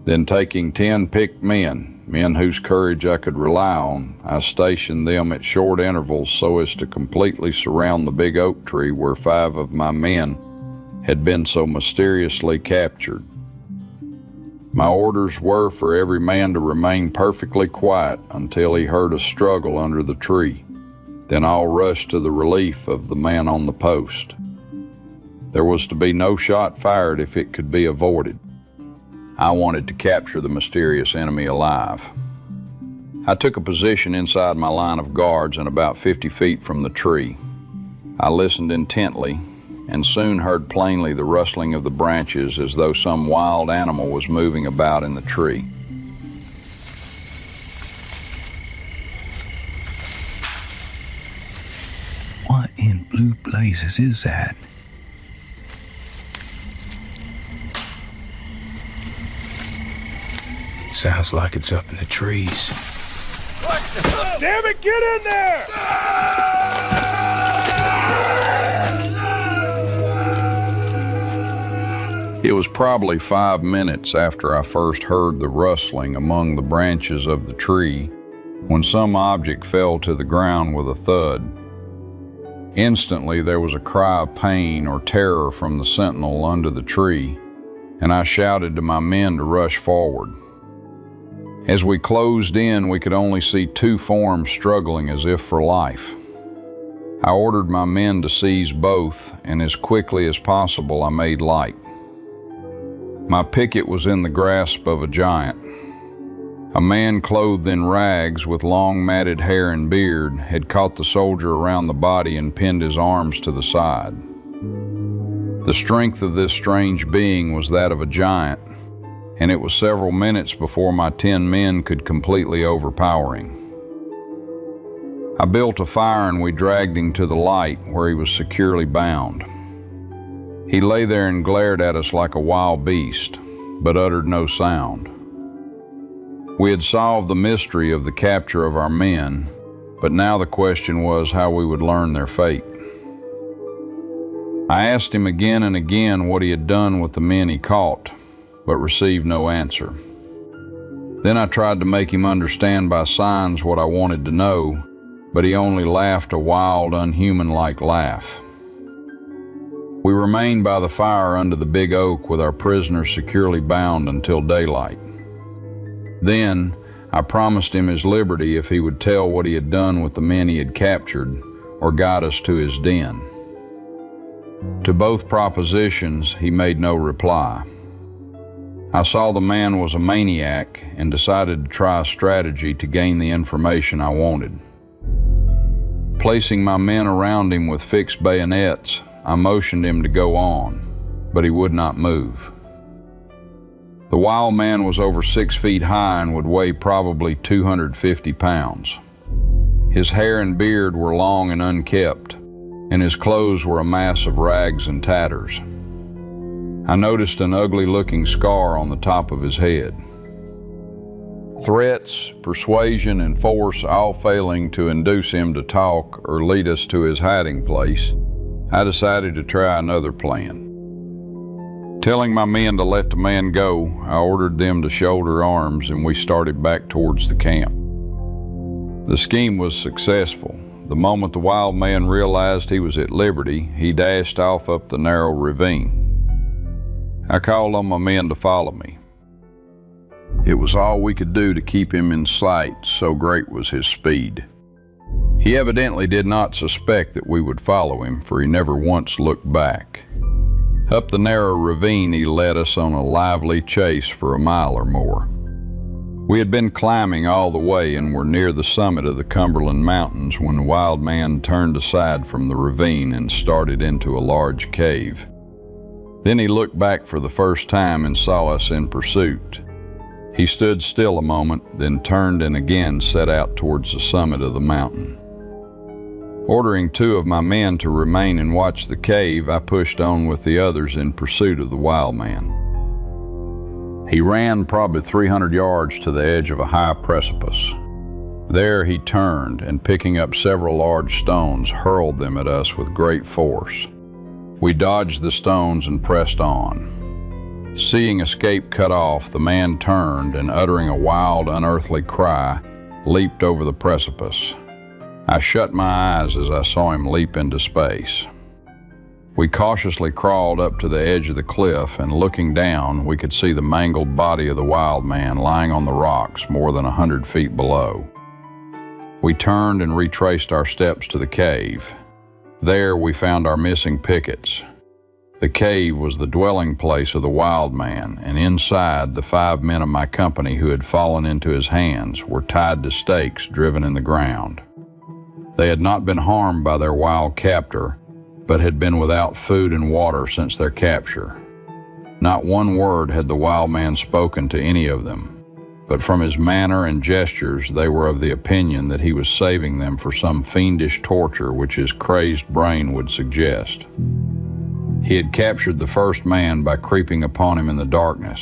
Then taking 10 picked men whose courage I could rely on, I stationed them at short intervals so as to completely surround the big oak tree where 5 of my men had been so mysteriously captured. My orders were for every man to remain perfectly quiet until he heard a struggle under the tree. Then all rushed to the relief of the man on the post. There was to be no shot fired if it could be avoided. I wanted to capture the mysterious enemy alive. I took a position inside my line of guards and about 50 feet from the tree. I listened intently and soon heard plainly the rustling of the branches as though some wild animal was moving about in the tree. What in blue blazes is that? Sounds like it's up in the trees. Damn it, get in there! It was probably 5 minutes after I first heard the rustling among the branches of the tree when some object fell to the ground with a thud. Instantly there was a cry of pain or terror from the sentinel under the tree, and I shouted to my men to rush forward. As we closed in, we could only see 2 forms struggling as if for life. I ordered my men to seize both, and as quickly as possible I made light. My picket was in the grasp of a giant. A man clothed in rags with long matted hair and beard had caught the soldier around the body and pinned his arms to the side. The strength of this strange being was that of a giant, and it was several minutes before my 10 men could completely overpower him. I built a fire and we dragged him to the light where he was securely bound. He lay there and glared at us like a wild beast, but uttered no sound. We had solved the mystery of the capture of our men, but now the question was how we would learn their fate. I asked him again and again what he had done with the men he caught, but received no answer. Then I tried to make him understand by signs what I wanted to know, but he only laughed a wild, unhuman-like laugh. We remained by the fire under the big oak with our prisoner securely bound until daylight. Then I promised him his liberty if he would tell what he had done with the men he had captured or guide us to his den. To both propositions he made no reply. I saw the man was a maniac and decided to try a strategy to gain the information I wanted. Placing my men around him with fixed bayonets, I motioned him to go on, but he would not move. The wild man was over 6 feet high and would weigh probably 250 pounds. His hair and beard were long and unkempt, and his clothes were a mass of rags and tatters. I noticed an ugly-looking scar on the top of his head. Threats, persuasion, and force all failing to induce him to talk or lead us to his hiding place, I decided to try another plan. Telling my men to let the man go, I ordered them to shoulder arms and we started back towards the camp. The scheme was successful. The moment the wild man realized he was at liberty, he dashed off up the narrow ravine. I called on my men to follow me. It was all we could do to keep him in sight, so great was his speed. He evidently did not suspect that we would follow him, for he never once looked back. Up the narrow ravine he led us on a lively chase for a mile or more. We had been climbing all the way and were near the summit of the Cumberland Mountains when the wild man turned aside from the ravine and started into a large cave. Then he looked back for the first time and saw us in pursuit. He stood still a moment, then turned and again set out towards the summit of the mountain. Ordering 2 of my men to remain and watch the cave, I pushed on with the others in pursuit of the wild man. He ran probably 300 yards to the edge of a high precipice. There he turned and, picking up several large stones, hurled them at us with great force. We dodged the stones and pressed on. Seeing escape cut off, the man turned and, uttering a wild, unearthly cry, leaped over the precipice. I shut my eyes as I saw him leap into space. We cautiously crawled up to the edge of the cliff, and looking down, we could see the mangled body of the wild man lying on the rocks more than 100 feet below. We turned and retraced our steps to the cave. There we found our missing pickets. The cave was the dwelling place of the wild man, and inside, the 5 men of my company who had fallen into his hands were tied to stakes driven in the ground. They had not been harmed by their wild captor, but had been without food and water since their capture. Not one word had the wild man spoken to any of them, but from his manner and gestures they were of the opinion that he was saving them for some fiendish torture which his crazed brain would suggest. He had captured the first man by creeping upon him in the darkness.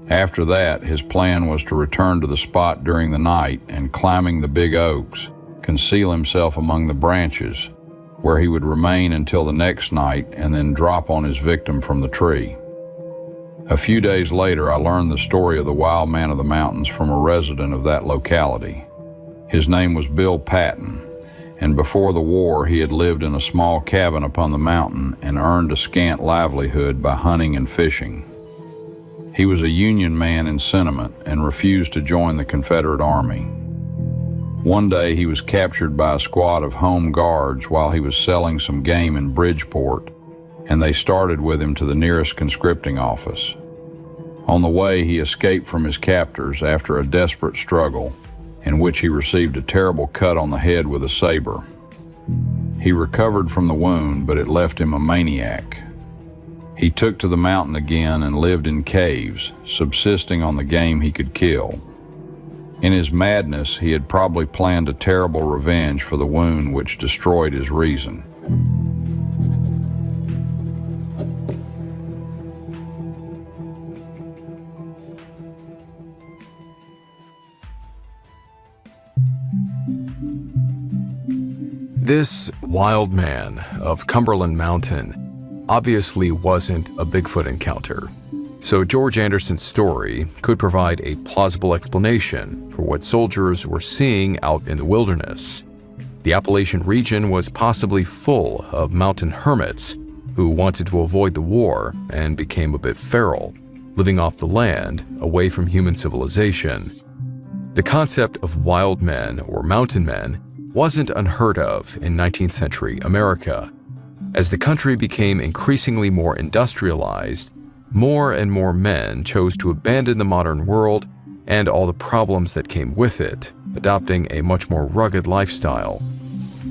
After that, his plan was to return to the spot during the night and, climbing the big oaks, conceal himself among the branches, where he would remain until the next night and then drop on his victim from the tree. A few days later, I learned the story of the wild man of the mountains from a resident of that locality. His name was Bill Patton, and before the war he had lived in a small cabin upon the mountain and earned a scant livelihood by hunting and fishing. He was a Union man in sentiment and refused to join the Confederate Army. One day he was captured by a squad of home guards while he was selling some game in Bridgeport, and they started with him to the nearest conscripting office. On the way, he escaped from his captors after a desperate struggle, in which he received a terrible cut on the head with a saber. He recovered from the wound, but it left him a maniac. He took to the mountain again and lived in caves, subsisting on the game he could kill. In his madness, he had probably planned a terrible revenge for the wound which destroyed his reason. This wild man of Cumberland Mountain obviously wasn't a Bigfoot encounter, so George Anderson's story could provide a plausible explanation for what soldiers were seeing out in the wilderness. The Appalachian region was possibly full of mountain hermits who wanted to avoid the war and became a bit feral, living off the land away from human civilization. The concept of wild men or mountain men wasn't unheard of in 19th century America. As the country became increasingly more industrialized, more and more men chose to abandon the modern world and all the problems that came with it, adopting a much more rugged lifestyle.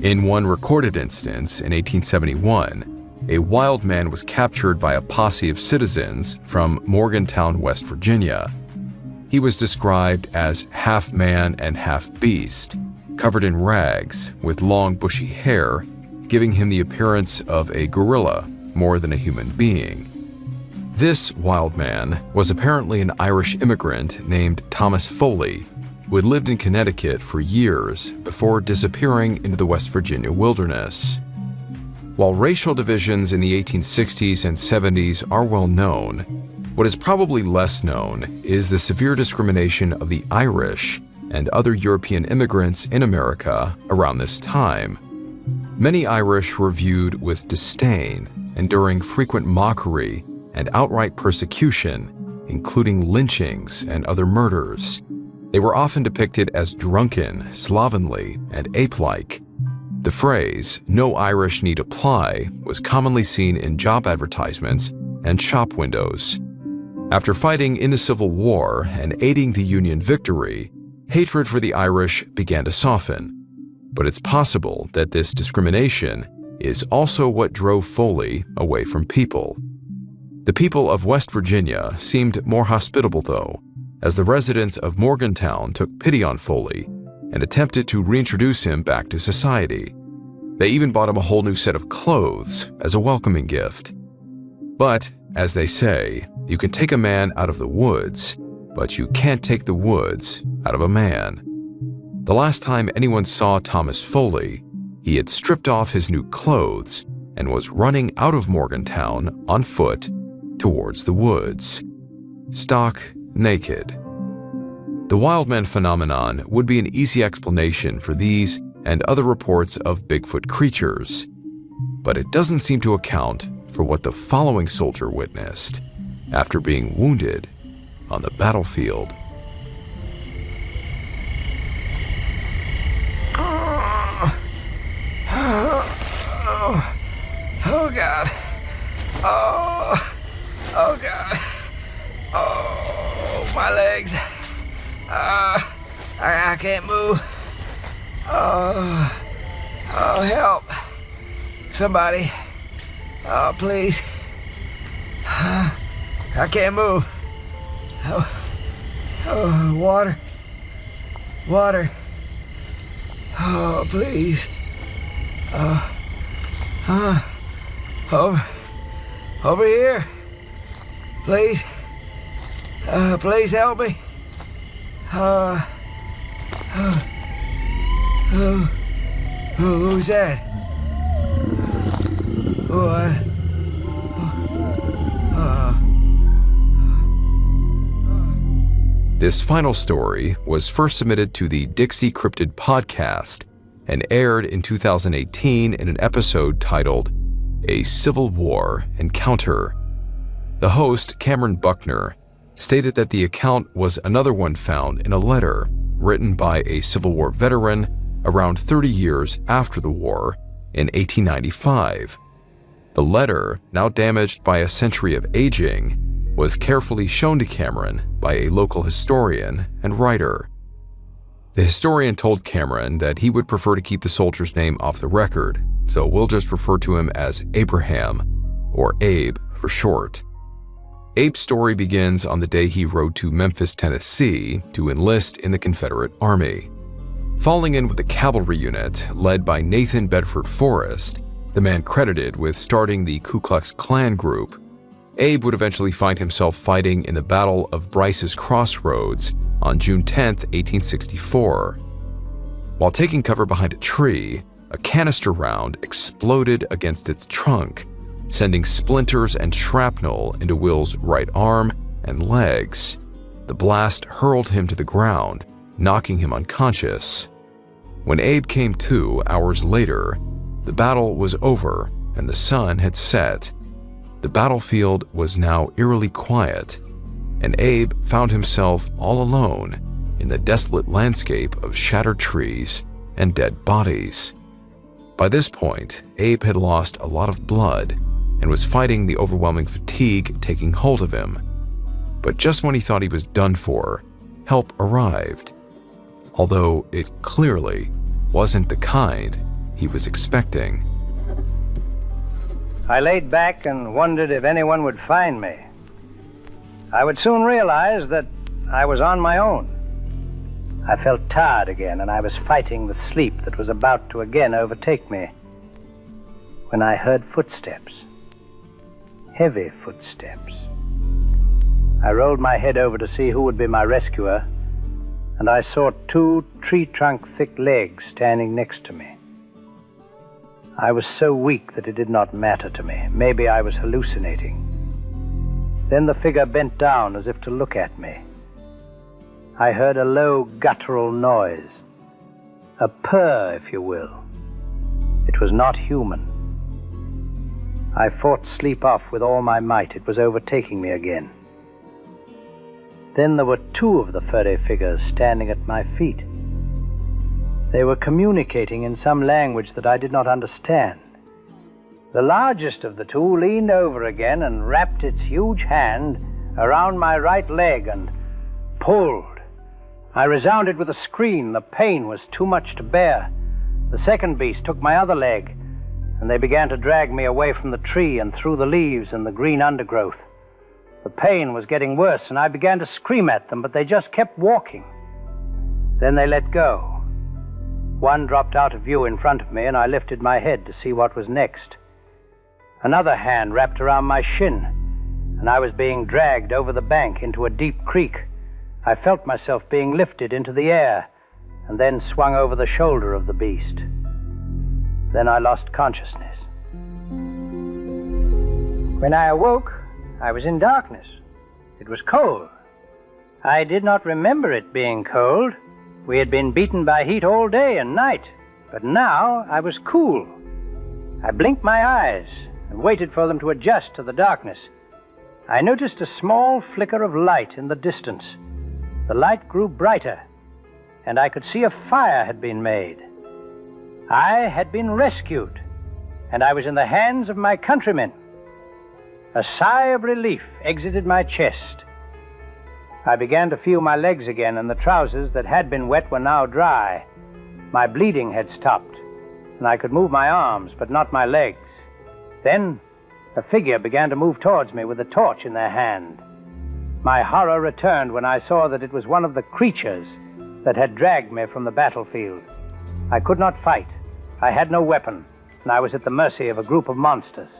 In one recorded instance in 1871, a wild man was captured by a posse of citizens from Morgantown, West Virginia. He was described as half man and half beast, covered in rags with long bushy hair, giving him the appearance of a gorilla more than a human being. This wild man was apparently an Irish immigrant named Thomas Foley, who had lived in Connecticut for years before disappearing into the West Virginia wilderness. While racial divisions in the 1860s and 70s are well known, what is probably less known is the severe discrimination of the Irish and other European immigrants in America around this time. Many Irish were viewed with disdain, enduring frequent mockery and outright persecution, including lynchings and other murders. They were often depicted as drunken, slovenly, and ape-like. The phrase, "no Irish need apply," was commonly seen in job advertisements and shop windows. After fighting in the Civil War and aiding the Union victory, hatred for the Irish began to soften, but it's possible that this discrimination is also what drove Foley away from people. The people of West Virginia seemed more hospitable though, as the residents of Morgantown took pity on Foley and attempted to reintroduce him back to society. They even bought him a whole new set of clothes as a welcoming gift. But, as they say, you can take a man out of the woods, but you can't take the woods out of a man. The last time anyone saw Thomas Foley, he had stripped off his new clothes and was running out of Morgantown on foot towards the woods, stark naked. The wild man phenomenon would be an easy explanation for these and other reports of Bigfoot creatures, but it doesn't seem to account for what the following soldier witnessed after being wounded on the battlefield. Oh God. Oh God. Oh, my legs. I can't move. Oh, help. Somebody. Oh, please. I can't move. Oh, water. Water. Oh, please. Over here. Please. Please help me. Who's that? This final story was first submitted to the Dixie Cryptid podcast and aired in 2018 in an episode titled A Civil War Encounter. The host, Cameron Buckner, stated that the account was another one found in a letter written by a Civil War veteran around 30 years after the war in 1895. The letter, now damaged by a century of aging, was carefully shown to Cameron by a local historian and writer. The historian told Cameron that he would prefer to keep the soldier's name off the record, so we'll just refer to him as Abraham, or Abe for short. Abe's story begins on the day he rode to Memphis, Tennessee to enlist in the Confederate Army. Falling in with a cavalry unit led by Nathan Bedford Forrest, the man credited with starting the Ku Klux Klan group, Abe would eventually find himself fighting in the Battle of Bryce's Crossroads on June 10, 1864. While taking cover behind a tree, a canister round exploded against its trunk, sending splinters and shrapnel into Will's right arm and legs. The blast hurled him to the ground, knocking him unconscious. When Abe came to hours later, the battle was over and the sun had set. The battlefield was now eerily quiet, and Abe found himself all alone in the desolate landscape of shattered trees and dead bodies. By this point, Abe had lost a lot of blood and was fighting the overwhelming fatigue taking hold of him. But just when he thought he was done for, help arrived, although it clearly wasn't the kind he was expecting. I laid back and wondered if anyone would find me. I would soon realize that I was on my own. I felt tired again, and I was fighting the sleep that was about to again overtake me, when I heard footsteps. Heavy footsteps. I rolled my head over to see who would be my rescuer, and I saw 2 tree-trunk-thick legs standing next to me. I was so weak that it did not matter to me. Maybe I was hallucinating. Then the figure bent down as if to look at me. I heard a low, guttural noise. A purr, if you will. It was not human. I fought sleep off with all my might. It was overtaking me again. Then there were 2 of the furry figures standing at my feet. They were communicating in some language that I did not understand. The largest of the 2 leaned over again and wrapped its huge hand around my right leg and pulled. I resounded with a scream. The pain was too much to bear. The second beast took my other leg, and they began to drag me away from the tree and through the leaves and the green undergrowth. The pain was getting worse, and I began to scream at them, but they just kept walking. Then they let go. One dropped out of view in front of me, and I lifted my head to see what was next. Another hand wrapped around my shin, and I was being dragged over the bank into a deep creek. I felt myself being lifted into the air, and then swung over the shoulder of the beast. Then I lost consciousness. When I awoke, I was in darkness. It was cold. I did not remember it being cold. We had been beaten by heat all day and night, but now I was cool. I blinked my eyes and waited for them to adjust to the darkness. I noticed a small flicker of light in the distance. The light grew brighter, and I could see a fire had been made. I had been rescued, and I was in the hands of my countrymen. A sigh of relief exited my chest. I began to feel my legs again, and the trousers that had been wet were now dry. My bleeding had stopped, and I could move my arms, but not my legs. Then a figure began to move towards me with a torch in their hand. My horror returned when I saw that it was one of the creatures that had dragged me from the battlefield. I could not fight. I had no weapon, and I was at the mercy of a group of monsters.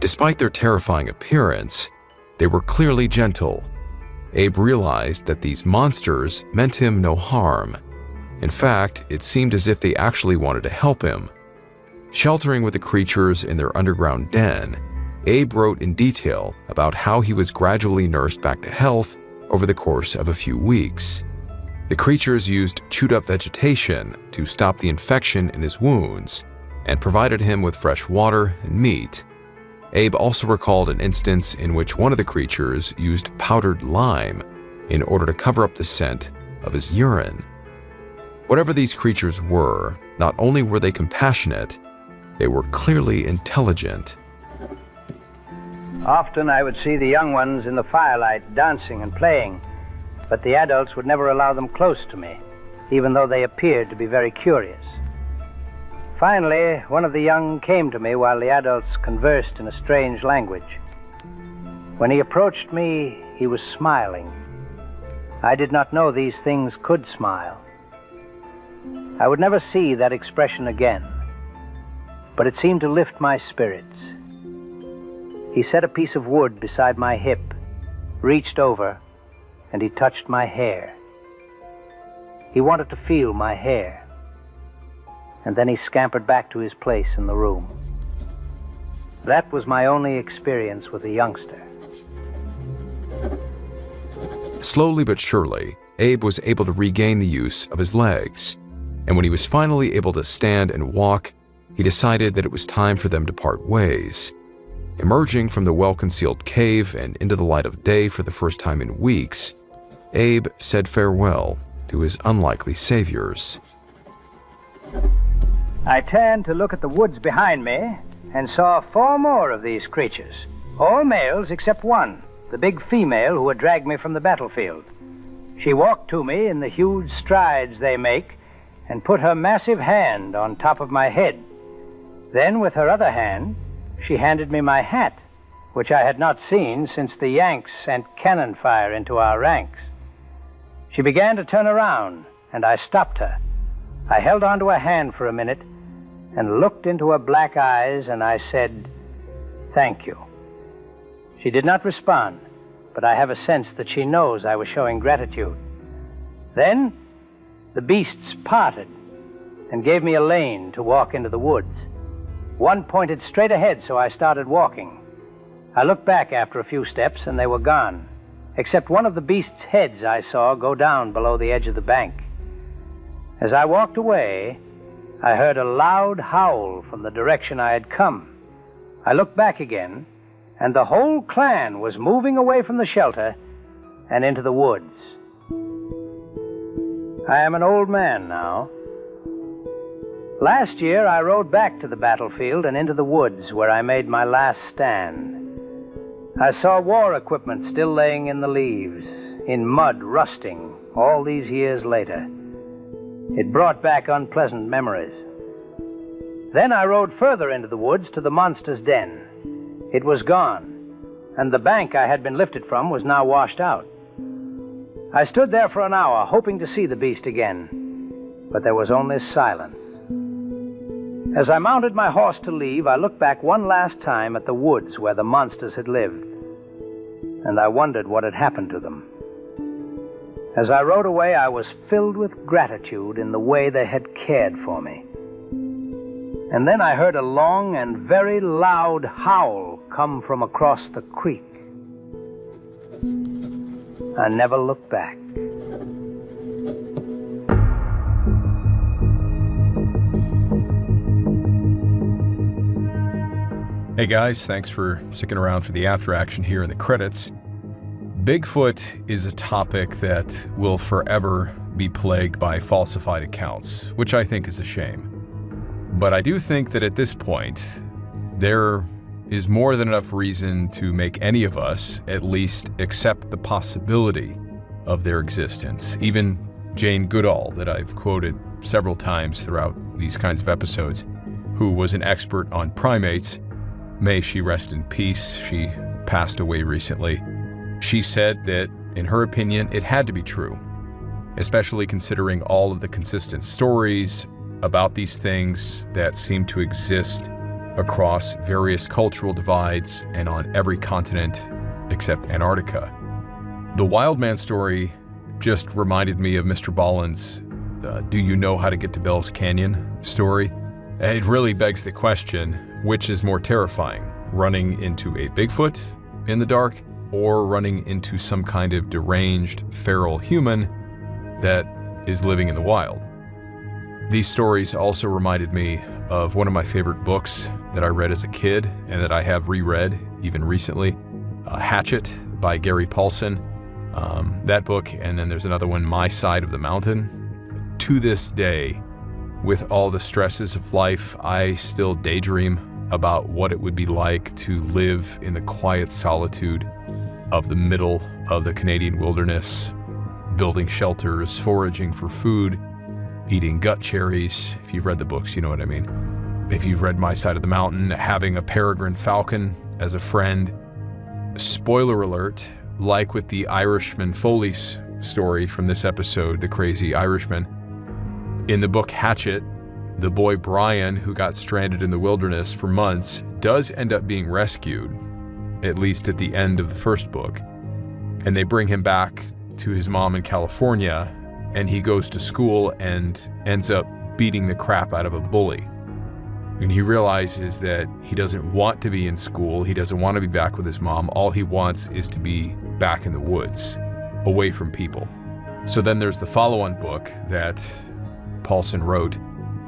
Despite their terrifying appearance, they were clearly gentle. Abe realized that these monsters meant him no harm. In fact, it seemed as if they actually wanted to help him. Sheltering with the creatures in their underground den, Abe wrote in detail about how he was gradually nursed back to health over the course of a few weeks. The creatures used chewed-up vegetation to stop the infection in his wounds and provided him with fresh water and meat. Abe also recalled an instance in which one of the creatures used powdered lime in order to cover up the scent of his urine. Whatever these creatures were, not only were they compassionate, they were clearly intelligent. Often I would see the young ones in the firelight dancing and playing, but the adults would never allow them close to me, even though they appeared to be very curious. Finally, one of the young came to me while the adults conversed in a strange language. When he approached me, he was smiling. I did not know these things could smile. I would never see that expression again, but it seemed to lift my spirits. He set a piece of wood beside my hip, reached over, and he touched my hair. He wanted to feel my hair. And then he scampered back to his place in the room. That was my only experience with a youngster. Slowly but surely, Abe was able to regain the use of his legs, and when he was finally able to stand and walk, he decided that it was time for them to part ways. Emerging from the well-concealed cave and into the light of day for the first time in weeks, Abe said farewell to his unlikely saviors. I turned to look at the woods behind me and saw 4 more of these creatures, all males except one, the big female who had dragged me from the battlefield. She walked to me in the huge strides they make and put her massive hand on top of my head. Then, with her other hand, she handed me my hat, which I had not seen since the Yanks sent cannon fire into our ranks. She began to turn around, and I stopped her. I held onto her hand for a minute and looked into her black eyes, and I said, "Thank you." She did not respond, but I have a sense that she knows I was showing gratitude. Then the beasts parted and gave me a lane to walk into the woods. One pointed straight ahead, so I started walking. I looked back after a few steps, and they were gone, except one of the beasts' heads I saw go down below the edge of the bank. As I walked away, I heard a loud howl from the direction I had come. I looked back again, and the whole clan was moving away from the shelter and into the woods. I am an old man now. Last year, I rode back to the battlefield and into the woods where I made my last stand. I saw war equipment still laying in the leaves, in mud rusting, all these years later. It brought back unpleasant memories. Then I rode further into the woods to the monster's den. It was gone, and the bank I had been lifted from was now washed out. I stood there for an hour, hoping to see the beast again, but there was only silence. As I mounted my horse to leave, I looked back one last time at the woods where the monsters had lived, and I wondered what had happened to them. As I rode away, I was filled with gratitude in the way they had cared for me. And then I heard a long and very loud howl come from across the creek and never look back. Hey guys, thanks for sticking around for the after action here in the credits. Bigfoot is a topic that will forever be plagued by falsified accounts, which I think is a shame. But I do think that at this point, there is more than enough reason to make any of us at least accept the possibility of their existence. Even Jane Goodall, that I've quoted several times throughout these kinds of episodes, who was an expert on primates, may she rest in peace, she passed away recently. She said that, in her opinion, it had to be true, especially considering all of the consistent stories about these things that seem to exist across various cultural divides and on every continent except Antarctica. The Wild Man story just reminded me of Mr. Ballen's Do You Know How to Get to Bell's Canyon story. It really begs the question, which is more terrifying, running into a Bigfoot in the dark or running into some kind of deranged feral human that is living in the wild? These stories also reminded me of one of my favorite books that I read as a kid and that I have reread even recently, Hatchet by Gary Paulsen. That book, and then there's another one, My Side of the Mountain. To this day, with all the stresses of life, I still daydream about what it would be like to live in the quiet solitude of the middle of the Canadian wilderness, building shelters, foraging for food, eating gut cherries. If you've read the books, you know what I mean. If you've read My Side of the Mountain, having a peregrine falcon as a friend. Spoiler alert, like with the Irishman Foley's story from this episode, The Crazy Irishman, in the book Hatchet, the boy Brian, who got stranded in the wilderness for months, does end up being rescued, at least at the end of the first book. And they bring him back to his mom in California, and he goes to school and ends up beating the crap out of a bully. And he realizes that he doesn't want to be in school, he doesn't want to be back with his mom, all he wants is to be back in the woods, away from people. So then there's the follow-on book that Paulsen wrote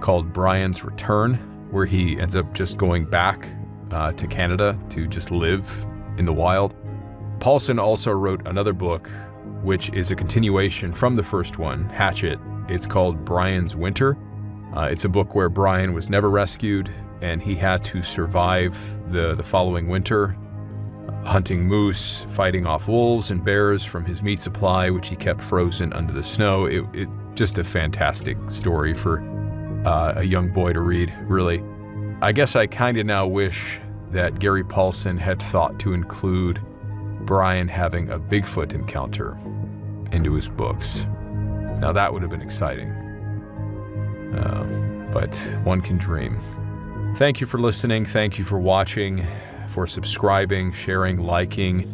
called Brian's Return, where he ends up just going back to Canada to just live in the wild. Paulsen also wrote another book, which is a continuation from the first one, Hatchet. It's called Brian's Winter. It's a book where Brian was never rescued, and he had to survive the following winter, hunting moose, fighting off wolves and bears from his meat supply, which he kept frozen under the snow. It just a fantastic story for a young boy to read, really. I guess I kind of now wish that Gary Paulsen had thought to include Brian having a Bigfoot encounter into his books. Now that would have been exciting. But one can dream. Thank you for listening. Thank you for watching, for subscribing, sharing, liking,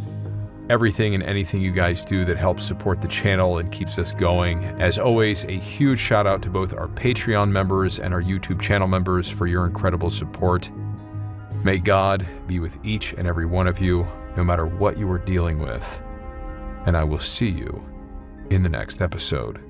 everything and anything you guys do that helps support the channel and keeps us going. As always, a huge shout out to both our Patreon members and our YouTube channel members for your incredible support. May God be with each and every one of you, no matter what you are dealing with. And I will see you in the next episode.